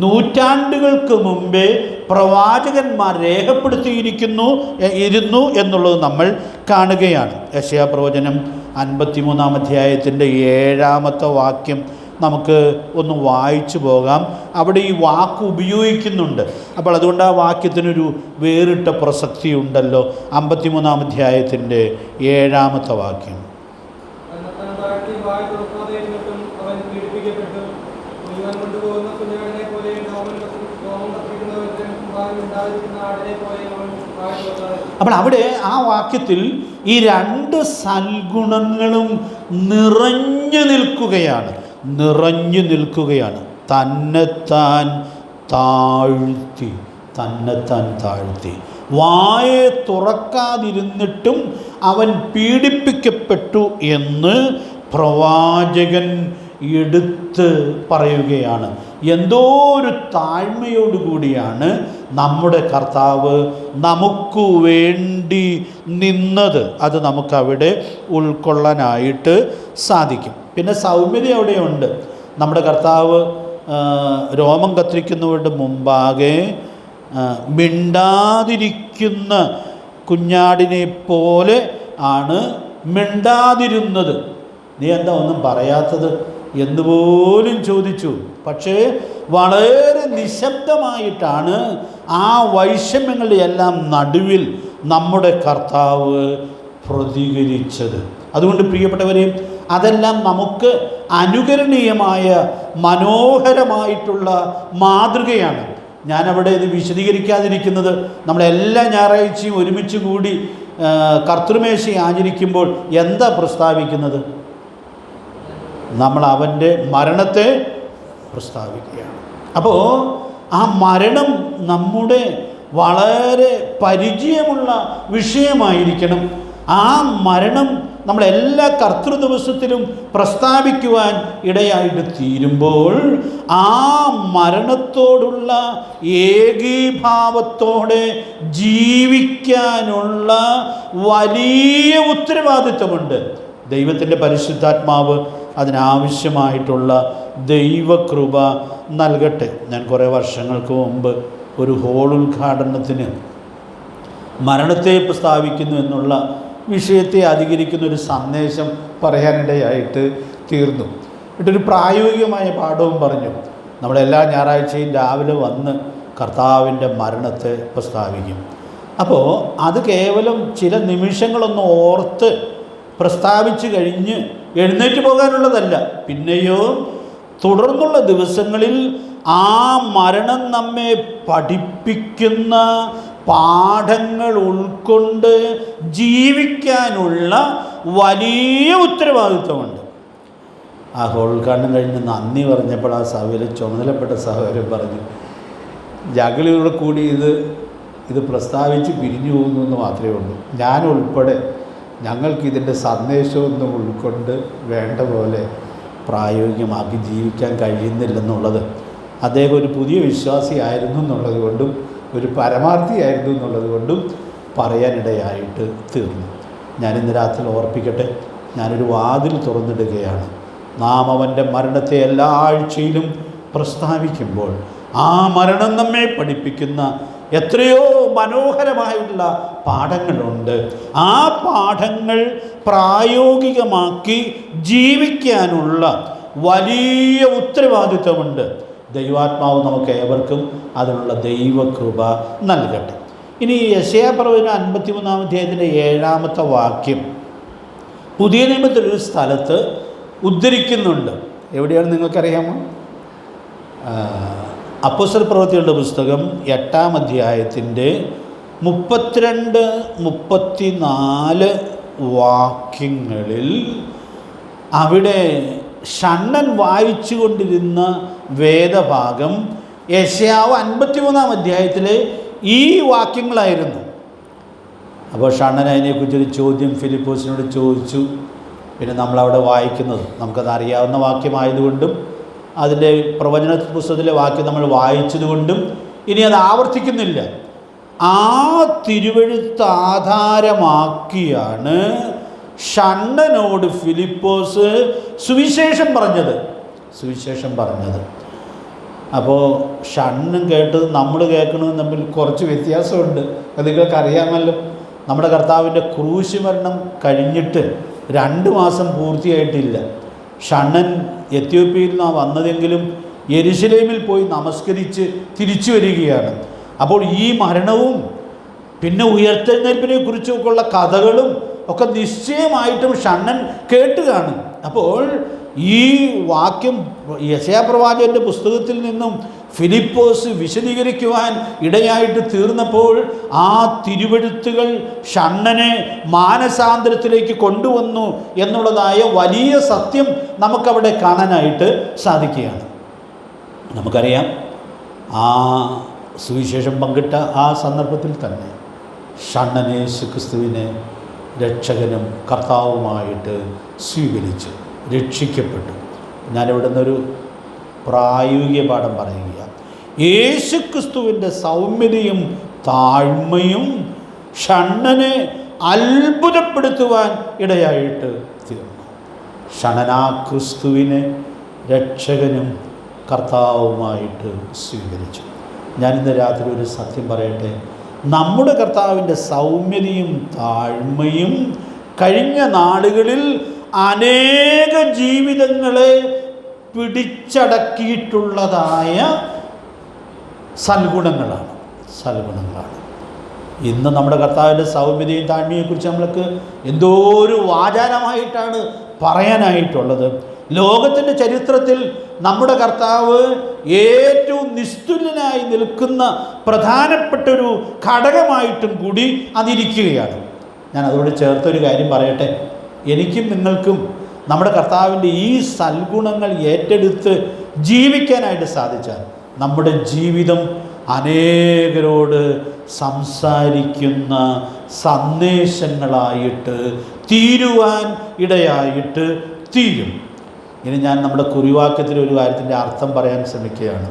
നൂറ്റാണ്ടുകൾക്ക് മുമ്പേ പ്രവാചകന്മാർ രേഖപ്പെടുത്തിയിരുന്നു എന്നുള്ളത് നമ്മൾ കാണുകയാണ്. യെശയ്യാ പ്രവചനം 53-ാം അധ്യായത്തിൻ്റെ 7-ാമത്തെ വാക്യം നമുക്ക് ഒന്ന് വായിച്ചു പോകാം. അവിടെ ഈ വാക്ക് ഉപയോഗിക്കുന്നുണ്ട്. അപ്പോൾ അതുകൊണ്ട് ആ വാക്യത്തിനൊരു വേറിട്ട പ്രസക്തി ഉണ്ടല്ലോ. 53-ാം അധ്യായത്തിൻ്റെ 7-ാമത്തെ വാക്യം. അപ്പോൾ അവിടെ ആ വാക്യത്തിൽ ഈ രണ്ട് സൽഗുണങ്ങളും നിറഞ്ഞു നിൽക്കുകയാണ്. തന്നെത്താൻ താഴ്ത്തി വായെ തുറക്കാതിരുന്നിട്ടും അവൻ പീഡിപ്പിക്കപ്പെട്ടു എന്ന് പ്രവാചകൻ എടുത്ത് പറയുകയാണ്. എന്തോ ഒരു താഴ്മയോടുകൂടിയാണ് നമ്മുടെ കർത്താവ് നമുക്ക് വേണ്ടി നിന്നത്. അത് നമുക്കവിടെ ഉൾക്കൊള്ളാനായിട്ട് സാധിക്കും. പിന്നെ സൗമ്യത അവിടെയുണ്ട്. നമ്മുടെ കർത്താവ് രോമം കത്തിരിക്കുന്നവരുടെ മുമ്പാകെ മിണ്ടാതിരിക്കുന്ന കുഞ്ഞാടിനെ പോലെ ആണ് മിണ്ടാതിരുന്നത്. നീ എന്താ ഒന്നും പറയാത്തത് എന്നുപോലും ചോദിച്ചു. പക്ഷേ വളരെ നിശബ്ദമായിട്ടാണ് ആ വൈഷമ്യങ്ങളുടെ എല്ലാം നടുവിൽ നമ്മുടെ കർത്താവ് പ്രതികരിച്ചത്. അതുകൊണ്ട് പ്രിയപ്പെട്ടവരെ, അതെല്ലാം നമുക്ക് അനുകരണീയമായ മനോഹരമായിട്ടുള്ള മാതൃകയാണ്. ഞാനവിടെ ഇത് വിശദീകരിക്കാതിരിക്കുന്നത്, നമ്മളെല്ലാ ഞായറാഴ്ചയും ഒരുമിച്ച് കൂടി കർത്തൃമേശ ആചരിക്കുമ്പോൾ എന്താ പ്രസ്താവിക്കുന്നത്? നമ്മൾ അവൻ്റെ മരണത്തെ പ്രസ്താവിക്കുകയാണ്. അപ്പോൾ ആ മരണം നമ്മുടെ വളരെ പരിചയമുള്ള വിഷയമായിരിക്കണം. ആ മരണം നമ്മളെല്ലാ കർത്തൃ ദിവസത്തിലും പ്രസ്താവിക്കുവാൻ ഇടയായിട്ട് തീരുമ്പോൾ ആ മരണത്തോടുള്ള ഏകീഭാവത്തോടെ ജീവിക്കാനുള്ള വലിയ ഉത്തരവാദിത്വമുണ്ട്. ദൈവത്തിൻ്റെ പരിശുദ്ധാത്മാവ് അതിനാവശ്യമായിട്ടുള്ള ദൈവകൃപ നൽകട്ടെ. ഞാൻ കുറേ വർഷങ്ങൾക്ക് മുമ്പ് ഒരു ഹോൾ ഉദ്ഘാടനത്തിന് മരണത്തെ പ്രസ്താവിക്കുന്നു എന്നുള്ള വിഷയത്തെ അധികരിക്കുന്ന ഒരു സന്ദേശം പറയാനിടയായിട്ട് തീർന്നു. എന്നിട്ടൊരു പ്രായോഗികമായ പാഠവും പറഞ്ഞു. നമ്മളെല്ലാ ഞായറാഴ്ചയും രാവിലെ വന്ന് കർത്താവിൻ്റെ മരണത്തെ പ്രസ്താവിക്കും. അപ്പോൾ അത് കേവലം ചില നിമിഷങ്ങളൊന്ന് ഓർത്ത് പ്രസ്താവിച്ച് കഴിഞ്ഞ് എഴുന്നേറ്റ് പോകാനുള്ളതല്ല. പിന്നെയോ തുടർന്നുള്ള ദിവസങ്ങളിൽ ആ മരണം നമ്മെ പഠിപ്പിക്കുന്ന പാഠങ്ങൾ ഉൾക്കൊണ്ട് ജീവിക്കാനുള്ള വലിയ ഉത്തരവാദിത്വമുണ്ട്. ആ ഉദ്ഘാടനം കഴിഞ്ഞ് നന്ദി പറഞ്ഞപ്പോൾ ആ സഭയിൽ ചുമതലപ്പെട്ട സഹോദരൻ പറഞ്ഞു, ഞങ്ങളിവിടെ കൂടി ഇത് പ്രസ്താവിച്ച് പിരിഞ്ഞു പോകുന്നു എന്ന് മാത്രമേ ഉള്ളൂ. ഞാനുൾപ്പെടെ ഞങ്ങൾക്കിതിൻ്റെ സന്ദേശമൊന്നും ഉൾക്കൊണ്ട് വേണ്ട പോലെ പ്രായോഗികമാക്കി ജീവിക്കാൻ കഴിയുന്നില്ലെന്നുള്ളത് അദ്ദേഹം ഒരു പുതിയ വിശ്വാസിയായിരുന്നു എന്നുള്ളത് കൊണ്ടും ഒരു പരമാർത്ഥിയായിരുന്നു എന്നുള്ളത് കൊണ്ടും പറയാനിടയായിട്ട് തീർന്നു. ഞാനിന്ന് രാത്രി ഓർപ്പിക്കട്ടെ, ഞാനൊരു വാതിൽ തുറന്നിടുകയാണ്. നാം അവൻ്റെ മരണത്തെ എല്ലാ ആഴ്ചയിലും പ്രസ്താവിക്കുമ്പോൾ ആ മരണം നമ്മെ പഠിപ്പിക്കുന്ന എത്രയോ മനോഹരമായിട്ടുള്ള പാഠങ്ങളുണ്ട്. ആ പാഠങ്ങൾ പ്രായോഗികമാക്കി ജീവിക്കാനുള്ള വലിയ ഉത്തരവാദിത്വമുണ്ട്. ദൈവാത്മാവ് നമുക്ക് ഏവർക്കും അതിനുള്ള ദൈവകൃപ നൽകട്ടെ. ഇനി യെശയ്യാപ്രവചനം 53-ാം അധ്യായത്തിൻ്റെ 7-ാമത്തെ വാക്യം പുതിയ നിയമത്തിലൊരു സ്ഥലത്ത് ഉദ്ധരിക്കുന്നുണ്ട്. എവിടെയാണ് നിങ്ങൾക്കറിയാമോ? അപ്പോസ്തല പ്രവൃത്തികളുടെ പുസ്തകം 8-ാം അധ്യായത്തിൻ്റെ 32-34 വാക്യങ്ങളിൽ അവിടെ ഷണ്ണൻ വായിച്ചു കൊണ്ടിരുന്ന വേദഭാഗം യെശയ്യാവ് 53-ാം അധ്യായത്തിലെ ഈ വാക്യങ്ങളായിരുന്നു. അപ്പോൾ ഷണ്ണൻ അതിനെക്കുറിച്ചൊരു ചോദ്യം ഫിലിപ്പോസിനോട് ചോദിച്ചു. പിന്നെ നമ്മളവിടെ വായിക്കുന്നത് നമുക്കത് അറിയാവുന്ന വാക്യമായതുകൊണ്ടും അതിൻ്റെ പ്രവചന പുസ്തകത്തിലെ വാക്യം നമ്മൾ വായിച്ചതുകൊണ്ടും ഇനി അത് ആവർത്തിക്കുന്നില്ല. ആ തിരുവെഴുത്ത് ആധാരമാക്കിയാണ് ഷണ്ണനോട് ഫിലിപ്പോസ് സുവിശേഷം പറഞ്ഞത്. അപ്പോൾ ഷണ്ണൻ കേട്ടത് നമ്മൾ കേൾക്കണതും തമ്മിൽ കുറച്ച് വ്യത്യാസമുണ്ട്. അത് നിങ്ങൾക്കറിയാമല്ലോ. നമ്മുടെ കർത്താവിൻ്റെ ക്രൂശ് മരണം കഴിഞ്ഞിട്ട് 2 മാസം പൂർത്തിയായിട്ടില്ല. ഷണ്ണൻ എത്യോപ്യയിൽ നിന്നാണ് വന്നതെങ്കിലും യെരുശലേമിൽ പോയി നമസ്കരിച്ച് തിരിച്ചു വരികയാണ്. അപ്പോൾ ഈ മരണവും പിന്നെ ഉയർത്തെഴുന്നേൽപ്പിനെ കുറിച്ചൊക്കെയുള്ള കഥകളും ഒക്കെ നിശ്ചയമായിട്ടും ഷണ്ണൻ കേട്ട് കാണും. അപ്പോൾ ഈ വാക്യം യെശയ്യാപ്രവാചകൻ്റെ പുസ്തകത്തിൽ നിന്നും ഫിലിപ്പോസ് വിശദീകരിക്കുവാൻ ഇടയായിട്ട് തീർന്നപ്പോൾ ആ തിരുവെഴുത്തുകൾ ഷണ്ണനെ മാനസാന്തരത്തിലേക്ക് കൊണ്ടുവന്നു എന്നുള്ളതായ വലിയ സത്യം നമുക്കവിടെ കാണാനായിട്ട് സാധിക്കുകയാണ്. നമുക്കറിയാം, ആ സുവിശേഷം പങ്കിട്ട ആ സന്ദർഭത്തിൽ തന്നെ ഷണ്ണൻ യേശുക്രിസ്തുവിനെ രക്ഷകനും കർത്താവുമായിട്ട് സ്വീകരിച്ചു, രക്ഷിക്കപ്പെട്ടു. ഞാനിവിടെ നിന്നൊരു പ്രായോഗിക പാഠം പറയുക, യേശുക്രിസ്തുവിൻ്റെ സൗമ്യതയും താഴ്മയും ഷണ്ണനെ അത്ഭുതപ്പെടുത്തുവാൻ ഇടയായിട്ട് തീർന്നു. ഷണ്ണനാ ക്രിസ്തുവിനെ രക്ഷകനും കർത്താവുമായിട്ട് സ്വീകരിച്ചു. ഞാനിന്ന് രാത്രി ഒരു സത്യം പറയട്ടെ, നമ്മുടെ കർത്താവിൻ്റെ സൗമ്യതയും താഴ്മയും കഴിഞ്ഞ നാളുകളിൽ അനേക ജീവിതങ്ങളെ പിടിച്ചടക്കിയിട്ടുള്ളതായ സൽഗുണങ്ങളാണ്. ഇന്ന് നമ്മുടെ കർത്താവിൻ്റെ സൗമ്യതയും താഴ്മയെക്കുറിച്ച് നമ്മൾക്ക് എന്തോ ഒരു വാചാരമായിട്ടാണ് പറയാനായിട്ടുള്ളത്. ലോകത്തിൻ്റെ ചരിത്രത്തിൽ നമ്മുടെ കർത്താവ് ഏറ്റവും നിസ്തുല്യനായി നിൽക്കുന്ന പ്രധാനപ്പെട്ടൊരു ഘടകമായിട്ടും കൂടി അതിരിക്കുകയാണ്. ഞാൻ അതോട് ചേർത്തൊരു കാര്യം പറയട്ടെ. എനിക്കും നിങ്ങൾക്കും നമ്മുടെ കർത്താവിൻ്റെ ഈ സൽഗുണങ്ങൾ ഏറ്റെടുത്ത് ജീവിക്കാനായിട്ട് സാധിച്ചാൽ നമ്മുടെ ജീവിതം അനേകരോട് സംസാരിക്കുന്ന സന്ദേശങ്ങളായിട്ട് തീരുവാൻ ഇടയായിട്ട് തീരും. ഇനി ഞാൻ നമ്മുടെ കുറിവാക്യത്തിൽ ഒരു കാര്യത്തിൻ്റെ അർത്ഥം പറയാൻ ശ്രമിക്കുകയാണ്.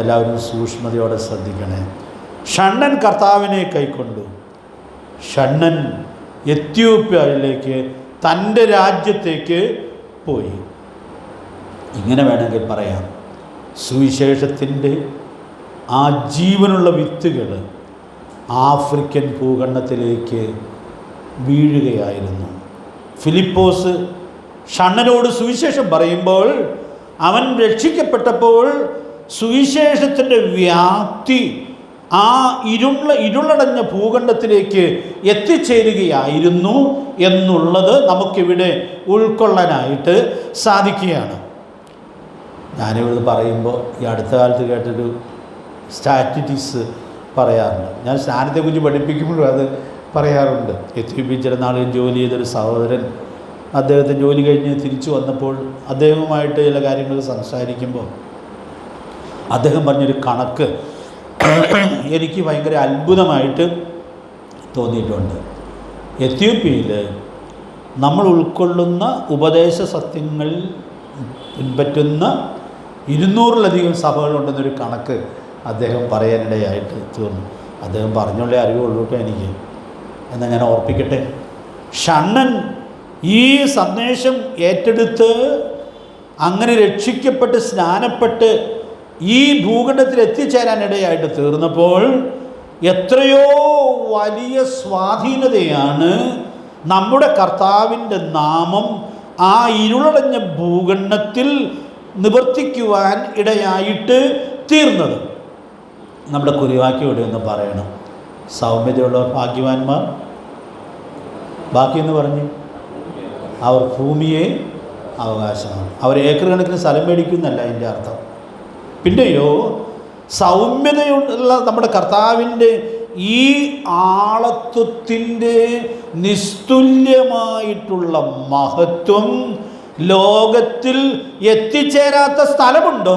എല്ലാവരും സൂക്ഷ്മതയോടെ ശ്രദ്ധിക്കണേ. ഷണ്ണൻ കർത്താവിനെ കൈക്കൊണ്ടു. ഷണ്ണൻ എത്യോപ്യയിലേക്ക് തൻ്റെ രാജ്യത്തേക്ക് പോയി. ഇങ്ങനെ വേണമെങ്കിൽ പറയാം, സുവിശേഷത്തിൻ്റെ ആ ജീവനുള്ള വിത്തുകൾ ആഫ്രിക്കൻ ഭൂഖണ്ഡത്തിലേക്ക് വീഴുകയായിരുന്നു. ഫിലിപ്പോസ് ഷണ്ണനോട് സുവിശേഷം പറയുമ്പോൾ അവൻ രക്ഷിക്കപ്പെട്ടപ്പോൾ സുവിശേഷത്തിൻ്റെ വ്യാപ്തി ആ ഇരുളടഞ്ഞ ഭൂഖണ്ഡത്തിലേക്ക് എത്തിച്ചേരുകയായിരുന്നു എന്നുള്ളത് നമുക്കിവിടെ ഉൾക്കൊള്ളാനായിട്ട് സാധിക്കുകയാണ്. ഞാനിവിടെ പറയുമ്പോൾ ഈ അടുത്ത കാലത്ത് കേട്ടൊരു സ്റ്റാറ്റിസ്റ്റിക്സ് പറയാറുണ്ട്. ഞാൻ സ്നാനത്തെക്കുറിച്ച് പഠിപ്പിക്കുമ്പോഴും അത് പറയാറുണ്ട്. എത്യോപ്യയിൽ ചില നാളുകൾ ജോലി ചെയ്തൊരു സഹോദരൻ അദ്ദേഹത്തെ ജോലി കഴിഞ്ഞ് തിരിച്ചു വന്നപ്പോൾ അദ്ദേഹവുമായിട്ട് ചില കാര്യങ്ങൾ സംസാരിക്കുമ്പോൾ അദ്ദേഹം പറഞ്ഞൊരു കണക്ക് എനിക്ക് ഭയങ്കര അത്ഭുതമായിട്ട് തോന്നിയിട്ടുണ്ട്. എത്യോപ്യയിൽ നമ്മൾ ഉൾക്കൊള്ളുന്ന ഉപദേശ സത്യങ്ങൾ പിൻപറ്റുന്ന 200-ലധികം സഭകളുണ്ടെന്നൊരു കണക്ക് അദ്ദേഹം പറയാനിടയായിട്ട് തീർന്നു. അദ്ദേഹം പറഞ്ഞുള്ളേ അറിവുള്ളൂ കേട്ടോ എനിക്ക്. എന്നാൽ ഞാൻ ഓർപ്പിക്കട്ടെ, ഷണ്ണൻ ഈ സന്ദേശം ഏറ്റെടുത്ത് അങ്ങനെ രക്ഷിക്കപ്പെട്ട് സ്നാനപ്പെട്ട് ഈ ഭൂഖണ്ഡത്തിൽ എത്തിച്ചേരാനിടയായിട്ട് തീർന്നപ്പോൾ എത്രയോ വലിയ സ്വാധീനതയാണ് നമ്മുടെ കർത്താവിൻ്റെ നാമം ആ ഇരുളടഞ്ഞ ഭൂഖണ്ഡത്തിൽ നിവർത്തിക്കുവാൻ ഇടയായിട്ട് തീർന്നത്. നമ്മുടെ കുറിവാക്യം ഇവിടെ ഒന്ന് പറയണം. സൗമ്യതയുള്ളവർ ഭാഗ്യവാന്മാർ. ബാക്കിയെന്ന് പറഞ്ഞ് അവർ ഭൂമിയെ അവകാശമാണ്. അവർ ഏക്കർ കണക്കിന് സ്ഥലം മേടിക്കുന്നല്ല അതിൻ്റെ അർത്ഥം. പിന്നെയോ സൗമ്യതയുള്ള നമ്മുടെ കർത്താവിൻ്റെ ഈ ആളത്വത്തിൻ്റെ നിസ്തുല്യമായിട്ടുള്ള മഹത്വം ലോകത്തിൽ എത്തിച്ചേരാത്ത സ്ഥലമുണ്ടോ?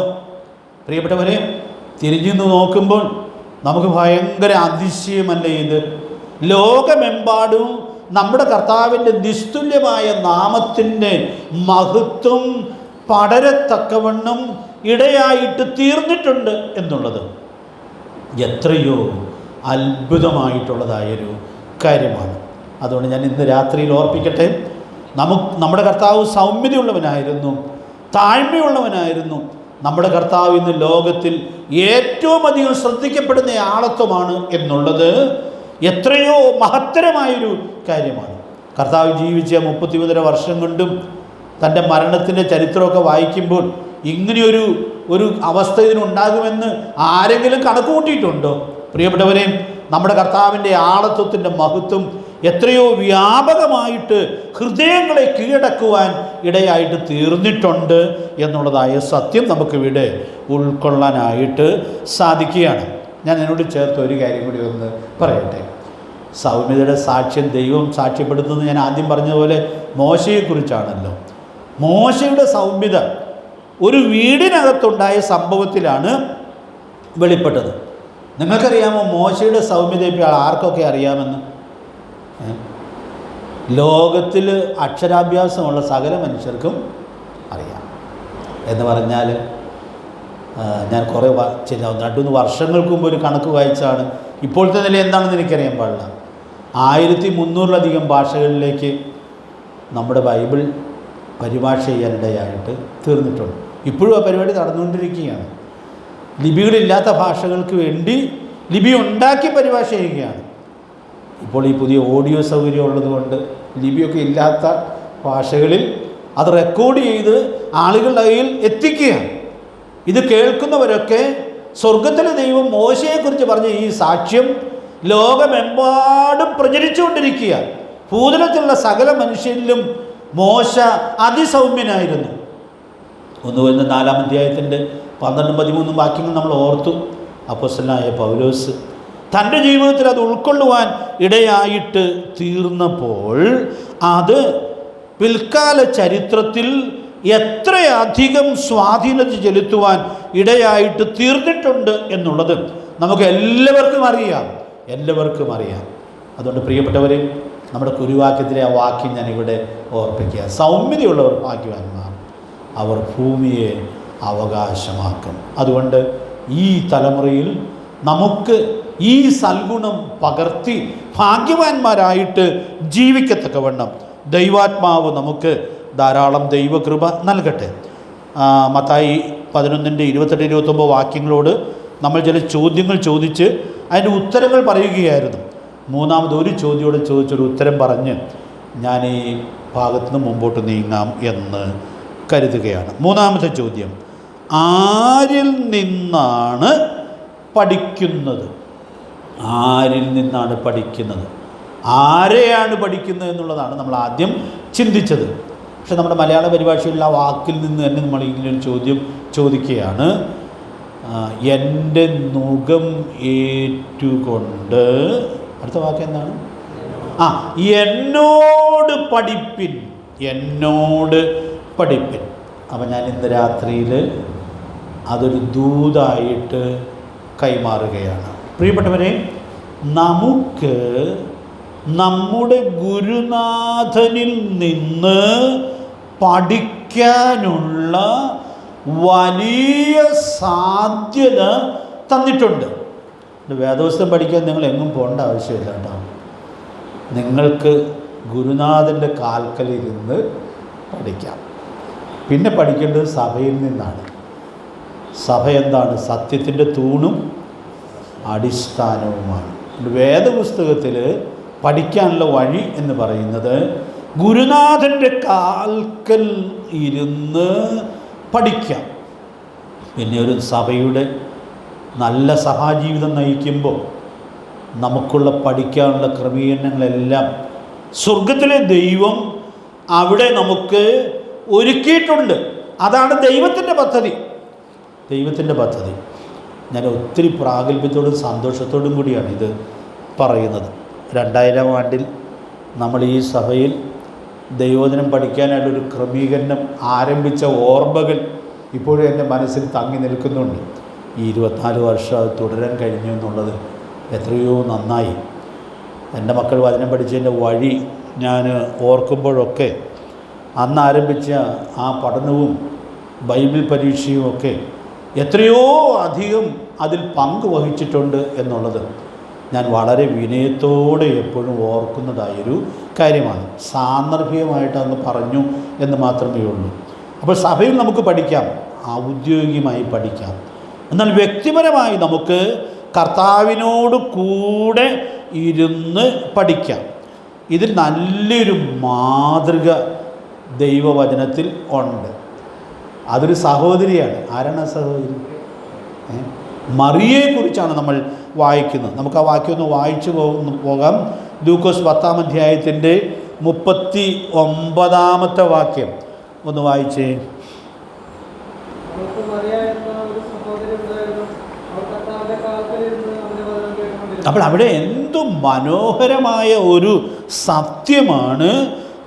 പ്രിയപ്പെട്ടവരെ, തിരിഞ്ഞു നോക്കുമ്പോൾ നമുക്ക് ഭയങ്കര അതിശയമല്ലേ ഇത്? ലോകമെമ്പാടും നമ്മുടെ കർത്താവിൻ്റെ നിസ്തുല്യമായ നാമത്തിൻ്റെ മഹത്വം പടരത്തക്കവണ്ണം ഇടയായിട്ട് തീർന്നിട്ടുണ്ട് എന്നുള്ളത് എത്രയോ അത്ഭുതമായിട്ടുള്ളതായൊരു കാര്യമാണ്. അതുകൊണ്ട് ഞാൻ ഇന്ന് രാത്രിയിൽ ഓർപ്പിക്കട്ടെ, നമ്മുടെ കർത്താവ് സൗമ്യതയുള്ളവനായിരുന്നു, താഴ്മയുള്ളവനായിരുന്നു. നമ്മുടെ കർത്താവ് ഇന്ന് ലോകത്തിൽ ഏറ്റവും അധികം ശ്രദ്ധിക്കപ്പെടുന്ന ആളത്വമാണ് എന്നുള്ളത് എത്രയോ മഹത്തരമായൊരു കാര്യമാണ്. കർത്താവ് ജീവിച്ച 33 വർഷം കൊണ്ടും തൻ്റെ മരണത്തിൻ്റെ ചരിത്രമൊക്കെ വായിക്കുമ്പോൾ ഇങ്ങനെയൊരു അവസ്ഥ ഇതിനുണ്ടാകുമെന്ന് ആരെങ്കിലും കണക്ക് കൂട്ടിയിട്ടുണ്ടോ? പ്രിയപ്പെട്ടവരെ, നമ്മുടെ കർത്താവിൻ്റെ ആളത്വത്തിൻ്റെ മഹത്വം എത്രയോ വ്യാപകമായിട്ട് ഹൃദയങ്ങളെ കീഴടക്കുവാൻ ഇടയായിട്ട് തീർന്നിട്ടുണ്ട് എന്നുള്ളതായ സത്യം നമുക്കിവിടെ ഉൾക്കൊള്ളാനായിട്ട് സാധിക്കുകയാണ്. ഞാൻ എന്നോട് ചേർത്ത് ഒരു കാര്യം കൂടി ഒന്ന് പറയട്ടെ. സൗമ്യതയുടെ സാക്ഷ്യം ദൈവം സാക്ഷ്യപ്പെടുത്തുന്നത് ഞാൻ ആദ്യം പറഞ്ഞതുപോലെ മോശയെക്കുറിച്ചാണല്ലോ. മോശയുടെ സൗമ്യത ഒരു വീടിനകത്തുണ്ടായ സംഭവത്തിലാണ് വെളിപ്പെട്ടത്. നിങ്ങൾക്കറിയാമോ മോശയുടെ സൗമ്യത ഇപ്പോൾ ആർക്കൊക്കെ അറിയാമെന്ന്? ലോകത്തിൽ അക്ഷരാഭ്യാസമുള്ള സകല മനുഷ്യർക്കും അറിയാം. എന്ന് പറഞ്ഞാൽ ഞാൻ കുറേ 2-3 വർഷങ്ങൾക്ക് മുമ്പ് ഒരു കണക്ക് വായിച്ചാണ്. ഇപ്പോഴത്തെ നില എന്താണെന്ന് എനിക്കറിയാൻ പാടില്ല. 1300-ലധികം ഭാഷകളിലേക്ക് നമ്മുടെ ബൈബിൾ പരിഭാഷ ചെയ്യാനിടയായിട്ട് തീർന്നിട്ടുണ്ട്. ഇപ്പോഴും ആ പരിപാടി നടന്നുകൊണ്ടിരിക്കുകയാണ്. ലിപികളില്ലാത്ത ഭാഷകൾക്ക് വേണ്ടി ലിപി ഉണ്ടാക്കി പരിഭാഷ ചെയ്യുകയാണ്. ഇപ്പോൾ ഈ പുതിയ ഓഡിയോ സൗകര്യം ഉള്ളതുകൊണ്ട് ലിപിയൊക്കെ ഇല്ലാത്ത ഭാഷകളിൽ അത് റെക്കോർഡ് ചെയ്ത് ആളുകളുടെ കയ്യിൽ എത്തിക്കുകയാണ്. ഇത് കേൾക്കുന്നവരൊക്കെ സ്വർഗത്തിലെ ദൈവം മോശയെക്കുറിച്ച് പറഞ്ഞ ഈ സാക്ഷ്യം ലോകമെമ്പാടും പ്രചരിച്ചുകൊണ്ടിരിക്കുക. ഭൂതലത്തിലുള്ള സകല മനുഷ്യരിലും മോശ അതിസൗമ്യനായിരുന്നു. 1 അധ്യായത്തിൻ്റെ 12-13 വാക്യങ്ങൾ നമ്മൾ ഓർത്തു. അപ്പോസ്തലനായ പൗലോസ് തൻ്റെ ജീവിതത്തിൽ അത് ഉൾക്കൊള്ളുവാൻ ഇടയായിട്ട് തീർന്നപ്പോൾ അത് പിൽക്കാല ചരിത്രത്തിൽ എത്രയധികം സ്വാധീനത ചെലുത്തുവാൻ ഇടയായിട്ട് തീർന്നിട്ടുണ്ട് എന്നുള്ളത് നമുക്ക് എല്ലാവർക്കും അറിയാം. അതുകൊണ്ട് പ്രിയപ്പെട്ടവരെ, നമ്മുടെ കുരുവാക്യത്തിലെ ആ വാക്യം ഞാനിവിടെ ഓർപ്പിക്കുക. സൗമ്യതയുള്ളവർ ഭാഗ്യവാന്മാർ, അവർ ഭൂമിയെ അവകാശമാക്കും. അതുകൊണ്ട് ഈ തലമുറയിൽ നമുക്ക് ഈ സൽഗുണം പകർത്തി ഭാഗ്യവാന്മാരായിട്ട് ജീവിക്കത്തക്കവണ്ണം ദൈവാത്മാവ് നമുക്ക് ധാരാളം ദൈവകൃപ നൽകട്ടെ. മത്തായി 11:28-29 വാക്യങ്ങളോട് നമ്മൾ ചില ചോദ്യങ്ങൾ ചോദിച്ച് അതിൻ്റെ ഉത്തരങ്ങൾ പറയുകയായിരുന്നു. മൂന്നാമത് ഒരു ചോദ്യോട് ചോദിച്ചൊരു ഉത്തരം പറഞ്ഞ് ഞാൻ ഈ ഭാഗത്തുനിന്ന് മുമ്പോട്ട് നീങ്ങാം എന്ന് കരുതുകയാണ്. മൂന്നാമത്തെ ചോദ്യം, ആരിൽ നിന്നാണ് പഠിക്കുന്നത്? ആരെയാണ് പഠിക്കുന്നത് എന്നുള്ളതാണ് നമ്മൾ ആദ്യം ചിന്തിച്ചത്. പക്ഷെ നമ്മുടെ മലയാള പരിഭാഷയിലുള്ള ആ വാക്കിൽ നിന്ന് തന്നെ നമ്മൾ ഇങ്ങനെയൊരു ചോദ്യം ചോദിക്കുകയാണ്. എൻ്റെ നുകം ഏറ്റുകൊണ്ട്, അടുത്ത വാക്ക് എന്താണ്? എന്നോട് പഠിപ്പിൻ, എന്നോട് പഠിപ്പിൻ. അപ്പം ഞാൻ ഇന്ന് രാത്രിയിൽ അതൊരു ദൂതായിട്ട് കൈമാറുകയാണ്. പ്രിയപ്പെട്ടവരെ, നമുക്ക് നമ്മുടെ ഗുരുനാഥനിൽ നിന്ന് പഠിക്കാനുള്ള വലിയ സാധ്യത തന്നിട്ടുണ്ട്. വേദപുസ്തകം പഠിക്കാൻ നിങ്ങൾ എങ്ങും പോകേണ്ട ആവശ്യമില്ല കേട്ടോ. നിങ്ങൾക്ക് ഗുരുനാഥൻ്റെ കാൽക്കലിരുന്ന് പഠിക്കാം. പിന്നെ പഠിക്കേണ്ടത് സഭയിൽ നിന്നാണ്. സഭ എന്താണ്? സത്യത്തിൻ്റെ തൂണും അടിസ്ഥാനവുമാണ്. വേദപുസ്തകത്തിൽ പഠിക്കാനുള്ള വഴി എന്ന് പറയുന്നത് ഗുരുനാഥൻ്റെ കാൽക്കൽ ഇരുന്ന് പഠിക്കാം. പിന്നെ ഒരു സഭയുടെ നല്ല സഭാജീവിതം നയിക്കുമ്പോൾ നമുക്കുള്ള പഠിക്കാനുള്ള ക്രമീകരണങ്ങളെല്ലാം സ്വർഗത്തിലെ ദൈവം അവിടെ നമുക്ക് ഒരുക്കിയിട്ടുണ്ട്. അതാണ് ദൈവത്തിൻ്റെ പദ്ധതി. ദൈവത്തിൻ്റെ പദ്ധതി. ഞാൻ ഒത്തിരി പ്രാഗൽഭ്യത്തോടും സന്തോഷത്തോടും കൂടിയാണ് ഇത് പറയുന്നത്. 2000 ആണ്ടിൽ നമ്മൾ ഈ സഭയിൽ ദൈവവചനം പഠിക്കാനായിട്ടൊരു ക്രമീകരണം ആരംഭിച്ച ഓർമ്മകൾ ഇപ്പോഴും എൻ്റെ മനസ്സിൽ തങ്ങി നിൽക്കുന്നുണ്ട്. ഈ 24 വർഷം അത് തുടരാൻ കഴിഞ്ഞു എന്നുള്ളത് എത്രയോ നന്നായി. എൻ്റെ മക്കൾ വചനം പഠിച്ചതിൻ്റെ വഴി ഞാൻ ഓർക്കുമ്പോഴൊക്കെ അന്ന് ആരംഭിച്ച ആ പഠനവും ബൈബിൾ പരീക്ഷയും ഒക്കെ എത്രയോ അധികം അതിൽ പങ്ക് വഹിച്ചിട്ടുണ്ട് എന്നുള്ളത് ഞാൻ വളരെ വിനയത്തോടെ എപ്പോഴും ഓർക്കുന്നതായൊരു കാര്യമാണ്. സാന്ദർഭികമായിട്ട് അന്ന് പറഞ്ഞു എന്ന് മാത്രമേ ഉള്ളൂ. അപ്പോൾ സഭയിൽ നമുക്ക് പഠിക്കാം, ഔദ്യോഗികമായി പഠിക്കാം. എന്നാൽ വ്യക്തിപരമായി നമുക്ക് കർത്താവിനോട് കൂടെ ഇരുന്ന് പഠിക്കാം. ഇതിൽ നല്ലൊരു മാതൃക ദൈവവചനത്തിൽ ഉണ്ട്. അതൊരു സഹോദരിയാണ്. ആരാണ് ആ സഹോദരി? മറിയയെക്കുറിച്ചാണ് നമ്മൾ വായിക്കുന്നത്. നമുക്ക് ആ വാക്യം ഒന്ന് വായിച്ചു പോകാം. ലൂക്കോസ് 10-ാം അധ്യായത്തിൻ്റെ 39-ാമത്തെ വാക്യം ഒന്ന് വായിച്ചേ. അപ്പോൾ അവിടെ എന്തു മനോഹരമായ ഒരു സത്യമാണ്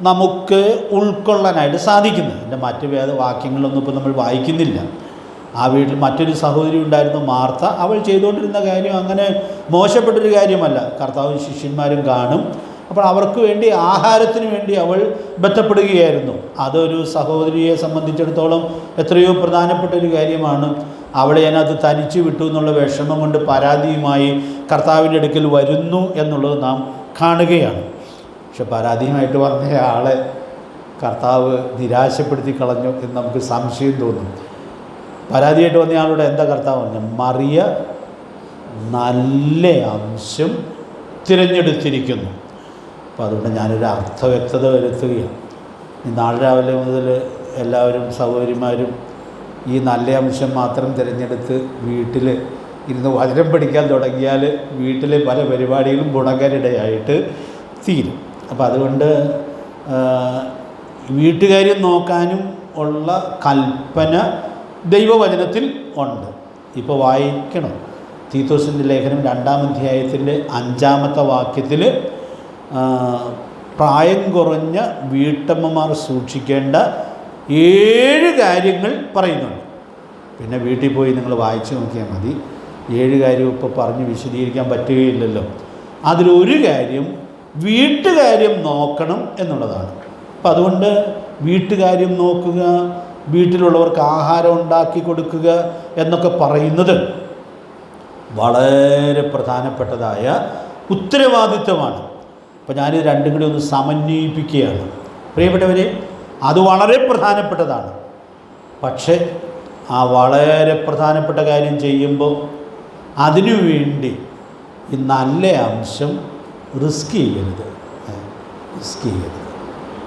നമുക്ക് ഉൾക്കൊള്ളാനായിട്ട് സാധിക്കുന്നത്. എൻ്റെ മറ്റ് വേദവാക്യങ്ങളൊന്നും ഇപ്പോൾ നമ്മൾ വായിക്കുന്നില്ല. ആ വീട്ടിൽ മറ്റൊരു സഹോദരി ഉണ്ടായിരുന്നു, മാർത്ത. അവൾ ചെയ്തുകൊണ്ടിരുന്ന കാര്യം അങ്ങനെ മോശപ്പെട്ടൊരു കാര്യമല്ല. കർത്താവും ശിഷ്യന്മാരും കാണും. അപ്പോൾ അവർക്ക് വേണ്ടി ആഹാരത്തിന് വേണ്ടി അവൾ ബന്ധപ്പെടുകയായിരുന്നു. അതൊരു സഹോദരിയെ സംബന്ധിച്ചിടത്തോളം എത്രയോ പ്രധാനപ്പെട്ട ഒരു കാര്യമാണ്. അവളെ അതിനകത്ത് തനിച്ച് വിട്ടു എന്നുള്ള വിഷമം കൊണ്ട് പരാതിയുമായി കർത്താവിൻ്റെ അടുക്കൽ വരുന്നു എന്നുള്ളത് നാം കാണുകയാണ്. പക്ഷെ പരാതിയുമായിട്ട് വന്ന ആളെ കർത്താവ് നിരാശപ്പെടുത്തി കളഞ്ഞു എന്ന് നമുക്ക് സംശയം തോന്നും. പരാതിയായിട്ട് വന്ന ആളോട് എന്താ കർത്താവ് പറഞ്ഞു? മറിയ നല്ല അംശം തിരഞ്ഞെടുത്തിരിക്കുന്നു. അപ്പോൾ അതുകൊണ്ട് ഞാനൊരു അർത്ഥവ്യക്തത വരുത്തുകയാണ്. നാളെ രാവിലെ മുതൽ എല്ലാവരും സഹോദരിമാരും ഈ നല്ല അംശം മാത്രം തിരഞ്ഞെടുത്ത് വീട്ടിൽ ഇരുന്ന് വചനം പഠിക്കാൻ തുടങ്ങിയാൽ വീട്ടിലെ പല പരിപാടികളും ഗുണകരമായിട്ട് തീരും. അപ്പോൾ അതുകൊണ്ട് വീട്ടുകാര്യം നോക്കാനും ഉള്ള കൽപ്പന ദൈവവചനത്തിൽ ഉണ്ട്. ഇപ്പോൾ വായിക്കണം. തീത്തോസിൻ്റെ ലേഖനം 2-ാം അധ്യായത്തിൻ്റെ 5-ാമത്തെ വാക്യത്തിൽ പ്രായം കുറഞ്ഞ വീട്ടമ്മമാർ സൂക്ഷിക്കേണ്ട 7 കാര്യങ്ങൾ പറയുന്നുണ്ട്. പിന്നെ വീട്ടിൽ പോയി നിങ്ങൾ വായിച്ചു നോക്കിയാൽ മതി. 7 കാര്യം ഇപ്പോൾ പറഞ്ഞ് വിശദീകരിക്കാൻ പറ്റുകയില്ലല്ലോ. അതിലൊരു കാര്യം വീട്ടുകാര്യം നോക്കണം എന്നുള്ളതാണ്. അപ്പം അതുകൊണ്ട് വീട്ടുകാര്യം നോക്കുക, വീട്ടിലുള്ളവർക്ക് ആഹാരം ഉണ്ടാക്കി കൊടുക്കുക എന്നൊക്കെ പറയുന്നത് വളരെ പ്രധാനപ്പെട്ടതായ ഉത്തരവാദിത്വമാണ്. അപ്പോൾ ഞാനിത് രണ്ടും കൂടി ഒന്ന് സമന്വയിപ്പിക്കുകയാണ്. പ്രിയപ്പെട്ടവരെ, അത് വളരെ പ്രധാനപ്പെട്ടതാണ്. പക്ഷേ ആ വളരെ പ്രധാനപ്പെട്ട കാര്യം ചെയ്യുമ്പോൾ അതിനുവേണ്ടി ഈ നല്ല അംശം റിസ്ക് ചെയ്യരുത്.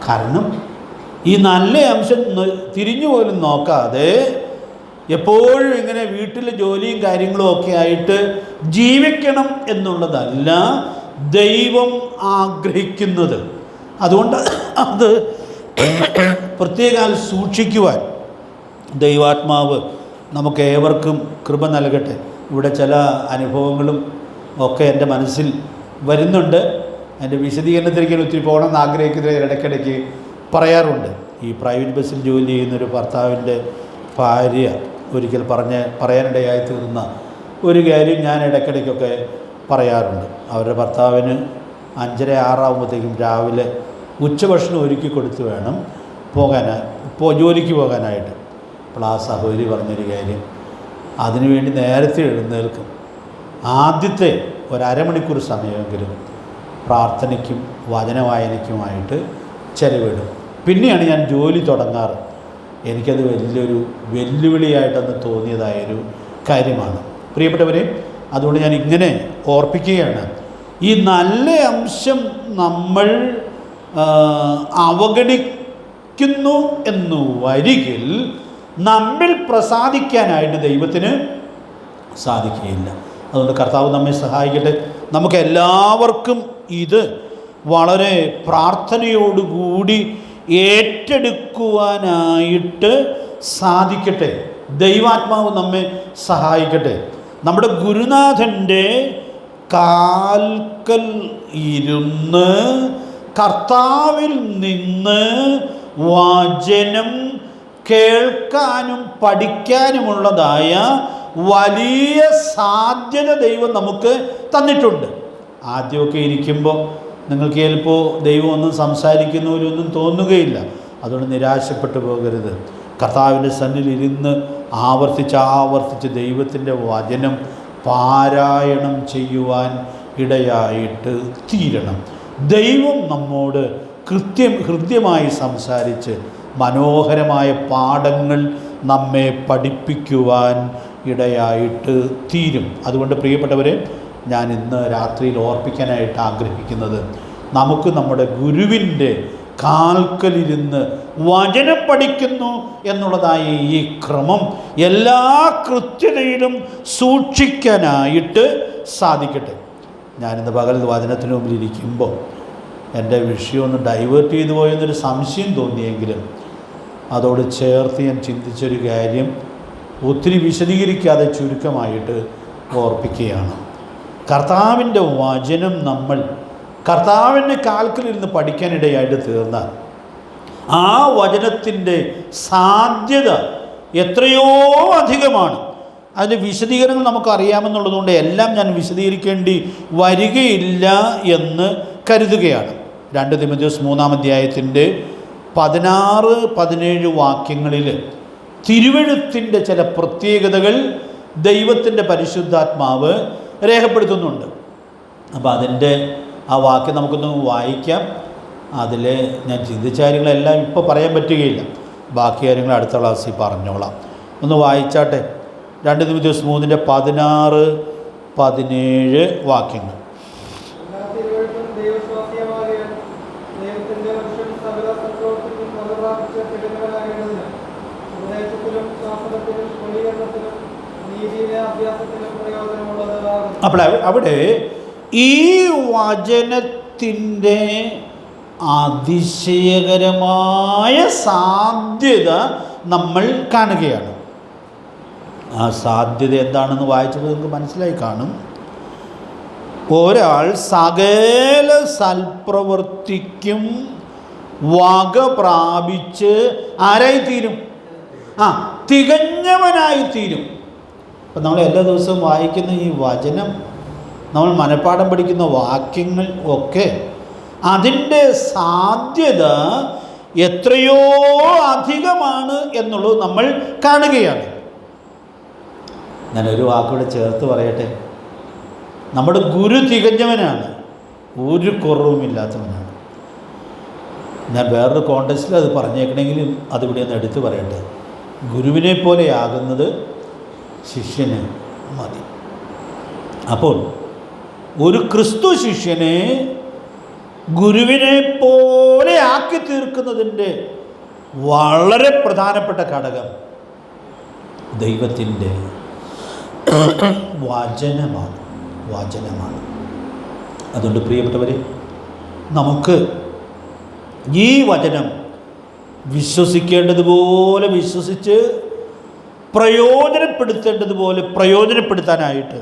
കാരണം ഈ നല്ല അംശം തിരിഞ്ഞു പോലും നോക്കാതെ എപ്പോഴും ഇങ്ങനെ വീട്ടിലെ ജോലിയും കാര്യങ്ങളും ഒക്കെ ആയിട്ട് ജീവിക്കണം എന്നുള്ളതല്ല ദൈവം ആഗ്രഹിക്കുന്നത്. അതുകൊണ്ട് അത് പ്രത്യേകം സൂക്ഷിക്കുവാൻ ദൈവാത്മാവ് നമുക്ക് ഏവർക്കും കൃപ നൽകട്ടെ. ഇവിടെ ചില അനുഭവങ്ങളും ഒക്കെ എൻ്റെ മനസ്സിൽ വരുന്നുണ്ട്. എൻ്റെ വിശദീകരണത്തിലേക്ക് ഒത്തിരി പോകണമെന്ന് ആഗ്രഹിക്കുന്നത് ഇടയ്ക്കിടയ്ക്ക് പറയാറുണ്ട്. ഈ പ്രൈവറ്റ് ബസ്സിൽ ജോലി ചെയ്യുന്നൊരു ഭർത്താവിൻ്റെ ഭാര്യ ഒരിക്കൽ പറയാനിടയായി തീർന്ന ഒരു കാര്യം ഞാൻ ഇടയ്ക്കിടയ്ക്കൊക്കെ പറയാറുണ്ട്. അവരുടെ ഭർത്താവിന് 5:30-6 രാവിലെ ഉച്ചഭക്ഷണം ഒരുക്കി കൊടുത്ത് വേണം ജോലിക്ക് പോകാനായിട്ട്. അപ്പോൾ ആ സഹോദരി പറഞ്ഞൊരു കാര്യം, അതിനുവേണ്ടി നേരത്തെ എഴുന്നേൽക്കും, ആദ്യത്തെ 1/2 മണിക്കൂർ സമയമെങ്കിലും പ്രാർത്ഥനയ്ക്കും വചനവായനയ്ക്കുമായിട്ട് ചെലവിടും, പിന്നെയാണ് ഞാൻ ജോലി തുടങ്ങാറ്. എനിക്കത് വലിയൊരു വെല്ലുവിളിയായിട്ടന്ന് തോന്നിയതായൊരു കാര്യമാണ്. പ്രിയപ്പെട്ടവരെ, അതുകൊണ്ട് ഞാൻ ഇങ്ങനെ ഓർപ്പിക്കുകയാണ്, ഈ നല്ല അംശം നമ്മൾ അവഗണിക്കുന്നു എന്ന് വരികിൽ നമ്മിൽ പ്രസാദിക്കാനായിട്ട് ദൈവത്തിന് സാധിക്കുകയില്ല. അതുകൊണ്ട് കർത്താവ് നമ്മെ സഹായിക്കട്ടെ. നമുക്ക് എല്ലാവർക്കും ഇത് വളരെ പ്രാർത്ഥനയോടുകൂടി ഏറ്റെടുക്കുവാനായിട്ട് സാധിക്കട്ടെ. ദൈവാത്മാവ് നമ്മെ സഹായിക്കട്ടെ. നമ്മുടെ ഗുരുനാഥൻ്റെ കാൽക്കൽ ഇരുന്ന് കർത്താവിൽ നിന്ന് വചനം കേൾക്കാനും പഠിക്കാനുമുള്ളതായ വലിയ സാധ്യത ദൈവം നമുക്ക് തന്നിട്ടുണ്ട്. ആദ്യമൊക്കെ ഇരിക്കുമ്പോൾ നിങ്ങൾക്ക് ചിലപ്പോൾ ദൈവം ഒന്നും സംസാരിക്കുന്നവരൊന്നും തോന്നുകയില്ല. അതുകൊണ്ട് നിരാശപ്പെട്ടു പോകരുത്. കർത്താവിൻ്റെ സന്നിധിയിൽ ഇരുന്ന് ആവർത്തിച്ച് ദൈവത്തിൻ്റെ വചനം പാരായണം ചെയ്യുവാൻ ഇടയായിട്ട് തീരണം. ദൈവം നമ്മോട് ഹൃദ്യമായി സംസാരിച്ച് മനോഹരമായ പാഠങ്ങൾ നമ്മെ പഠിപ്പിക്കുവാൻ ഇടയായിട്ട് തീരും. അതുകൊണ്ട് പ്രിയപ്പെട്ടവരെ, ഞാൻ ഇന്ന് രാത്രിയിൽ ഓർപ്പിക്കാനായിട്ട് ആഗ്രഹിക്കുന്നത്, നമുക്ക് നമ്മുടെ ഗുരുവിൻ്റെ കാൽക്കലിരുന്ന് വചനം പഠിക്കുന്നു എന്നുള്ളതായ ഈ ക്രമം എല്ലാ കൃത്യതയിലും സൂക്ഷിക്കാനായിട്ട് സാധിക്കട്ടെ. ഞാനിന്ന് പകൽ വചനത്തിന് മുമ്പിലിരിക്കുമ്പോൾ എൻ്റെ വിഷയം ഒന്ന് ഡൈവേർട്ട് ചെയ്തു പോയെന്നൊരു സംശയം തോന്നിയെങ്കിലും അതോട് ചേർത്ത് ഞാൻ ചിന്തിച്ചൊരു കാര്യം ഒത്തിരി വിശദീകരിക്കാതെ ചുരുക്കമായിട്ട് ഓർപ്പിക്കുകയാണ്. കർത്താവിൻ്റെ വചനം നമ്മൾ കർത്താവിൻ്റെ കാൽക്കലിരുന്ന് പഠിക്കാനിടയായിട്ട് തീർന്നാൽ ആ വചനത്തിൻ്റെ സാധ്യത എത്രയോ അധികമാണ്. അതിൻ്റെ വിശദീകരണങ്ങൾ നമുക്കറിയാമെന്നുള്ളതുകൊണ്ട് എല്ലാം ഞാൻ വിശദീകരിക്കേണ്ടി വരികയില്ല എന്ന് കരുതുകയാണ്. 2 തിമോഥെയോസ് 3-ാം 16-17 വാക്യങ്ങളിൽ തിരുവെഴുത്തിൻ്റെ ചില പ്രത്യേകതകൾ ദൈവത്തിൻ്റെ പരിശുദ്ധാത്മാവ് രേഖപ്പെടുത്തുന്നുണ്ട്. അപ്പോൾ അതിൻ്റെ ആ വാക്യം നമുക്കൊന്ന് വായിക്കാം. അതിൽ ഞാൻ ചിന്തിച്ച കാര്യങ്ങളെല്ലാം ഇപ്പോൾ പറയാൻ പറ്റുകയില്ല, ബാക്കി കാര്യങ്ങൾ അടുത്ത ക്ലാസ്സിൽ പറഞ്ഞോളാം. ഒന്ന് വായിച്ചാട്ടെ. 2 തിമോഥെയോസ് 3-16-17 വാക്യങ്ങൾ. അപ്പോൾ അവിടെ ഈ വചനത്തിൻ്റെ അതിശയകരമായ സാധ്യത നമ്മൾ കാണുകയാണ്. ആ സാധ്യത എന്താണെന്ന് വായിച്ചപ്പോൾ നിങ്ങൾക്ക് മനസ്സിലായി കാണും. ഒരാൾ സകല സൽപ്രവൃത്തിക്കും വക പ്രാപിച്ച് ആരായിത്തീരും? തികഞ്ഞവനായിത്തീരും. അപ്പം നമ്മൾ എല്ലാ ദിവസവും വായിക്കുന്ന ഈ വചനം, നമ്മൾ മനഃപ്പാഠം പഠിക്കുന്ന വാക്യങ്ങൾ ഒക്കെ അതിൻ്റെ സാധ്യത എത്രയോ അധികമാണ് എന്നുള്ളത് നമ്മൾ കാണുകയാണ്. ഞാനൊരു വാക്കുകൂടെ ചേർത്ത് പറയട്ടെ. നമ്മുടെ ഗുരു തികഞ്ഞവനാണ്, ഒരു കുറവുമില്ലാത്തവനാണ്. ഞാൻ വേറൊരു കോണ്ടെക്സ്റ്റിൽ അത് പറഞ്ഞേക്കണമെങ്കിലും അതിവിടെ ഒന്ന് എടുത്തു പറയട്ടെ. ഗുരുവിനെ പോലെയാകുന്നത് ശിഷ്യന് മതി. അപ്പോൾ ഒരു ക്രിസ്തു ശിഷ്യനെ ഗുരുവിനെ പോലെ ആക്കി തീർക്കുന്നതിൻ്റെ വളരെ പ്രധാനപ്പെട്ട ഘടകം ദൈവത്തിൻ്റെ വചനമാണ്. അതുകൊണ്ട് പ്രിയപ്പെട്ടവരെ, നമുക്ക് ഈ വചനം വിശ്വസിക്കേണ്ടതുപോലെ വിശ്വസിച്ച് പ്രയോജനപ്പെടുത്തേണ്ടതുപോലെ പ്രയോജനപ്പെടുത്താനായിട്ട്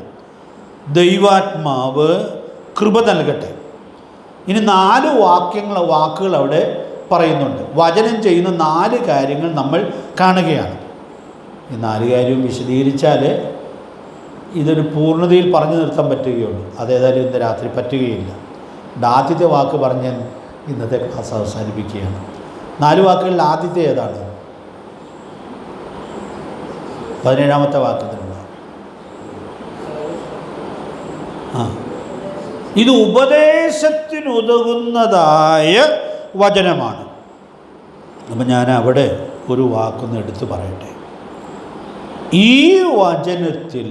ദൈവാത്മാവ് കൃപ നൽകട്ടെ. ഇനി 4 വാക്കുകൾ അവിടെ പറയുന്നുണ്ട്. വചനം ചെയ്യുന്ന 4 കാര്യങ്ങൾ നമ്മൾ കാണുകയാണ്. ഈ 4 കാര്യവും വിശദീകരിച്ചാൽ ഇതൊരു പൂർണ്ണതയിൽ പറഞ്ഞു നിർത്താൻ പറ്റുകയുള്ളൂ. അതേതായാലും ഇന്ന് രാത്രി പറ്റുകയില്ല. ആദ്യത്തെ വാക്ക് പറഞ്ഞ് ഇന്നത്തെ ക്ലാസ് അവസാനിപ്പിക്കുകയാണ്. 4 വാക്കുകളിൽ ആദ്യത്തെ ഏതാണ്? 17ാമത്തെ വാക്കത്തിലുള്ള ഇത് ഉപദേശത്തിനുതകുന്നതായ വചനമാണ്. അപ്പം ഞാൻ അവിടെ ഒരു വാക്കൊന്ന് എടുത്തു പറയട്ടെ. ഈ വചനത്തിൽ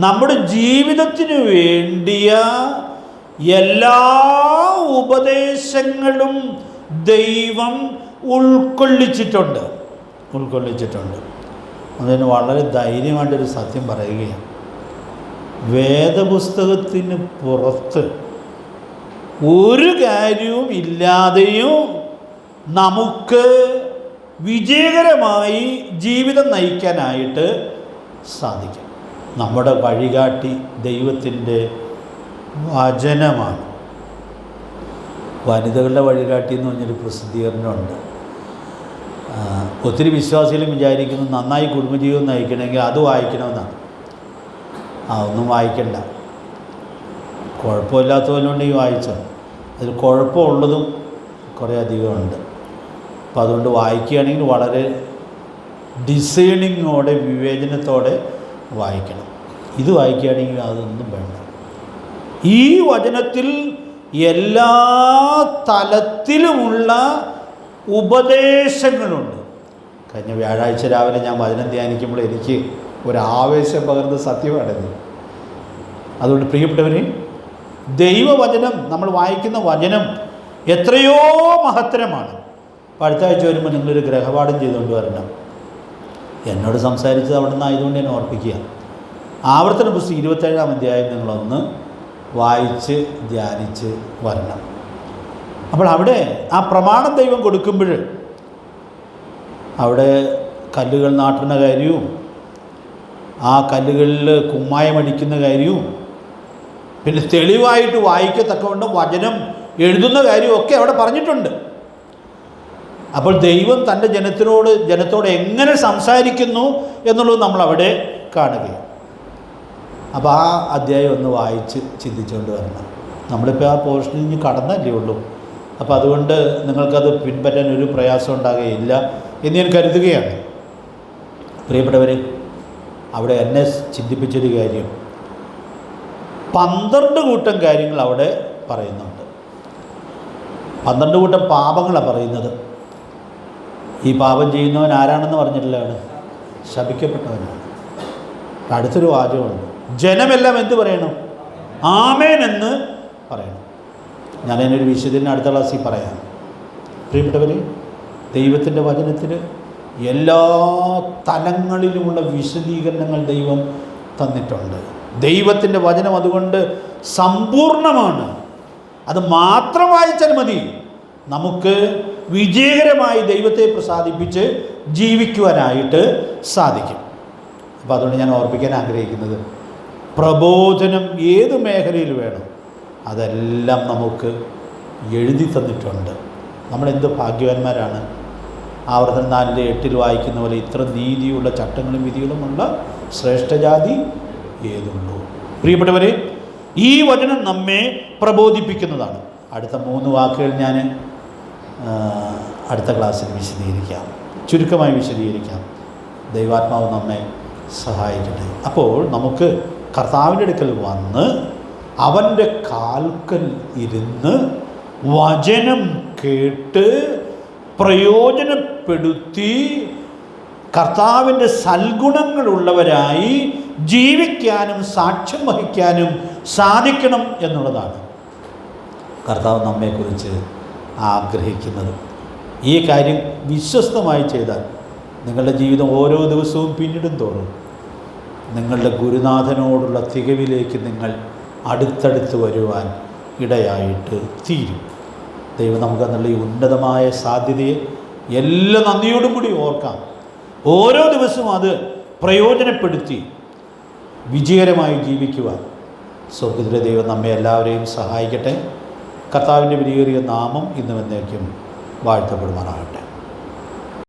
നമ്മുടെ ജീവിതത്തിന് വേണ്ടിയ എല്ലാ ഉപദേശങ്ങളും ദൈവം ഉൾക്കൊള്ളിച്ചിട്ടുണ്ട്. അതിന് വളരെ ധൈര്യമായിട്ടൊരു സത്യം പറയുകയാണ്. വേദപുസ്തകത്തിന് പുറത്ത് ഒരു കാര്യവും ഇല്ലാതെയും നമുക്ക് വിജയകരമായി ജീവിതം നയിക്കാനായിട്ട് സാധിക്കും. നമ്മുടെ വഴികാട്ടി ദൈവത്തിൻ്റെ വചനമാണ്. വനിതകളുടെ വഴികാട്ടി എന്ന് പറഞ്ഞൊരു പ്രസിദ്ധീകരണമുണ്ട്. ഒത്തിരി വിശ്വാസികളും വിചാരിക്കുന്നു നന്നായി കുടുംബജീവിതം നയിക്കണമെങ്കിൽ അത് വായിക്കണമെന്നാണ്. ഒന്നും വായിക്കണ്ട, കുഴപ്പമില്ലാത്തവരുണ്ടെങ്കിൽ വായിച്ചോ. അതിൽ കുഴപ്പമുള്ളതും കുറേ അധികമുണ്ട്. അപ്പോൾ അതുകൊണ്ട് വായിക്കുകയാണെങ്കിൽ വളരെ ഡിസൈനിങ്ങോടെ വിവേചനത്തോടെ വായിക്കണം. ഇത് വായിക്കുകയാണെങ്കിൽ അതൊന്നും വേണ്ട. ഈ വചനത്തിൽ എല്ലാ തലത്തിലുമുള്ള ഉപദേശങ്ങളുണ്ട്. കഴിഞ്ഞ വ്യാഴാഴ്ച രാവിലെ ഞാൻ വചനം ധ്യാനിക്കുമ്പോൾ എനിക്ക് ഒരാവേശം പകർന്ന സത്യമാണത്. അതുകൊണ്ട് പ്രിയപ്പെട്ടവരെ, ദൈവവചനം, നമ്മൾ വായിക്കുന്ന വചനം എത്രയോ മഹത്തരമാണ്. അപ്പോൾ അടുത്ത ആഴ്ച വരുമ്പോൾ നിങ്ങളൊരു ഗ്രഹപാഠം ചെയ്തുകൊണ്ട് വരണം. എന്നോട് സംസാരിച്ചത് അവിടെ നിന്നായതുകൊണ്ട് ഞാൻ ഓർപ്പിക്കുക. ആവർത്തന പുസ്തകം 27-ാം അധ്യായം നിങ്ങളൊന്ന് വായിച്ച് ധ്യാനിച്ച് വരണം. അപ്പോൾ അവിടെ ആ പ്രമാണം ദൈവം കൊടുക്കുമ്പോൾ അവിടെ കല്ലുകൾ നാട്ടുന്ന കാര്യവും ആ കല്ലുകളിൽ കുമ്മായമടിക്കുന്ന കാര്യവും പിന്നെ തെളിവായിട്ട് വായിക്കത്തക്കവണ്ണം വചനം എഴുതുന്ന കാര്യമൊക്കെ അവിടെ പറഞ്ഞിട്ടുണ്ട്. അപ്പോൾ ദൈവം തൻ്റെ ജനത്തോട് എങ്ങനെ സംസാരിക്കുന്നു എന്നുള്ളത് നമ്മളവിടെ കാണുകയാണ്. അപ്പോൾ ആ അധ്യായം ഒന്ന് വായിച്ച് ചിന്തിച്ചുകൊണ്ട് വരണം. നമ്മളിപ്പോൾ ആ പോർഷനിൽ നിന്ന് കടന്നല്ലേ ഉള്ളൂ. അപ്പോൾ അതുകൊണ്ട് നിങ്ങൾക്കത് പിൻപറ്റാൻ ഒരു പ്രയാസം ഉണ്ടാകുകയില്ല എന്ന് ഞാൻ കരുതുകയാണ്. പ്രിയപ്പെട്ടവരെ, അവിടെ എന്നെ ചിന്തിപ്പിച്ചൊരു കാര്യം, 12 കൂട്ടം കാര്യങ്ങൾ അവിടെ പറയുന്നുണ്ട്. 12 കൂട്ടം പാപങ്ങളാണ് പറയുന്നത്. ഈ പാപം ചെയ്യുന്നവൻ ആരാണെന്ന് പറഞ്ഞിട്ടുള്ളതാണ്? ശപിക്കപ്പെട്ടവനാണ്. അടുത്തൊരു വാചകമുണ്ട്, ജനമെല്ലാം എന്ത് പറയണം? ആമേൻ എന്ന് പറയണം. ഞാനതിനൊരു വിശദീകരണം അടുത്ത ക്ലാസ്സിൽ പറയാം. പ്രിയപ്പെട്ടവർ, ദൈവത്തിൻ്റെ വചനത്തിന് എല്ലാ തലങ്ങളിലുമുള്ള വിശദീകരണങ്ങൾ ദൈവം തന്നിട്ടുണ്ട്. ദൈവത്തിൻ്റെ വചനം അതുകൊണ്ട് സമ്പൂർണ്ണമാണ്. അത് മാത്രം വായിച്ചാൽ മതി നമുക്ക് വിജയകരമായി ദൈവത്തെ പ്രസാദിപ്പിച്ച് ജീവിക്കുവാനായിട്ട് സാധിക്കും. അപ്പോൾ അതുകൊണ്ട് ഞാൻ ഓർപ്പിക്കാൻ ആഗ്രഹിക്കുന്നത്, പ്രബോധനം ഏത് മേഖലയിൽ വേണം അതെല്ലാം നമുക്ക് എഴുതി തന്നിട്ടുണ്ട്. നമ്മളെന്ത് ഭാഗ്യവാന്മാരാണ്. ആവർത്തനം 4:8 വായിക്കുന്ന പോലെ ഇത്ര നീതിയുള്ള ചട്ടങ്ങളും വിധികളുമുള്ള ശ്രേഷ്ഠജാതി ഏതുള്ളൂ. പ്രിയപ്പെട്ടവരെ, ഈ വചനം നമ്മെ പ്രബോധിപ്പിക്കുന്നതാണ്. അടുത്ത 3 വാക്കുകൾ ഞാൻ അടുത്ത ക്ലാസ്സിൽ വിശദീകരിക്കാം, ചുരുക്കമായി വിശദീകരിക്കാം. ദൈവാത്മാവ് നമ്മെ സഹായിക്കട്ടെ. അപ്പോൾ നമുക്ക് കർത്താവിൻ്റെ അടുക്കൽ വന്ന് അവൻ്റെ കാൽക്കൽ ഇരുന്ന് വചനം കേട്ട് പ്രയോജനപ്പെടുത്തി കർത്താവിൻ്റെ സൽഗുണങ്ങളുള്ളവരായി ജീവിക്കാനും സാക്ഷ്യം വഹിക്കാനും സാധിക്കണം എന്നുള്ളതാണ് കർത്താവ് നമ്മെക്കുറിച്ച് ആഗ്രഹിക്കുന്നത്. ഈ കാര്യം വിശ്വസ്തമായി ചെയ്താൽ നിങ്ങളുടെ ജീവിതം ഓരോ ദിവസവും പിന്നിടും തോറും നിങ്ങളുടെ ഗുരുനാഥനോടുള്ള തികവിലേക്ക് നിങ്ങൾ അടുത്തടുത്ത് വരുവാൻ ഇടയായിട്ട് തീരും. ദൈവം നമുക്ക് എന്നുള്ള ഈ ഉന്നതമായ സാധ്യതയെ എല്ലാ നന്ദിയോടും കൂടി ഓർക്കാം. ഓരോ ദിവസവും അത് പ്രയോജനപ്പെടുത്തി വിജയകരമായി ജീവിക്കുവാൻ സ്വർഗ്ഗത്തിലെ ദൈവം നമ്മെ എല്ലാവരെയും സഹായിക്കട്ടെ. കർത്താവിൻ്റെ വിലയേറിയ നാമം ഇന്നും എന്നേക്കും വാഴ്ത്തപ്പെടുമാറാകട്ടെ.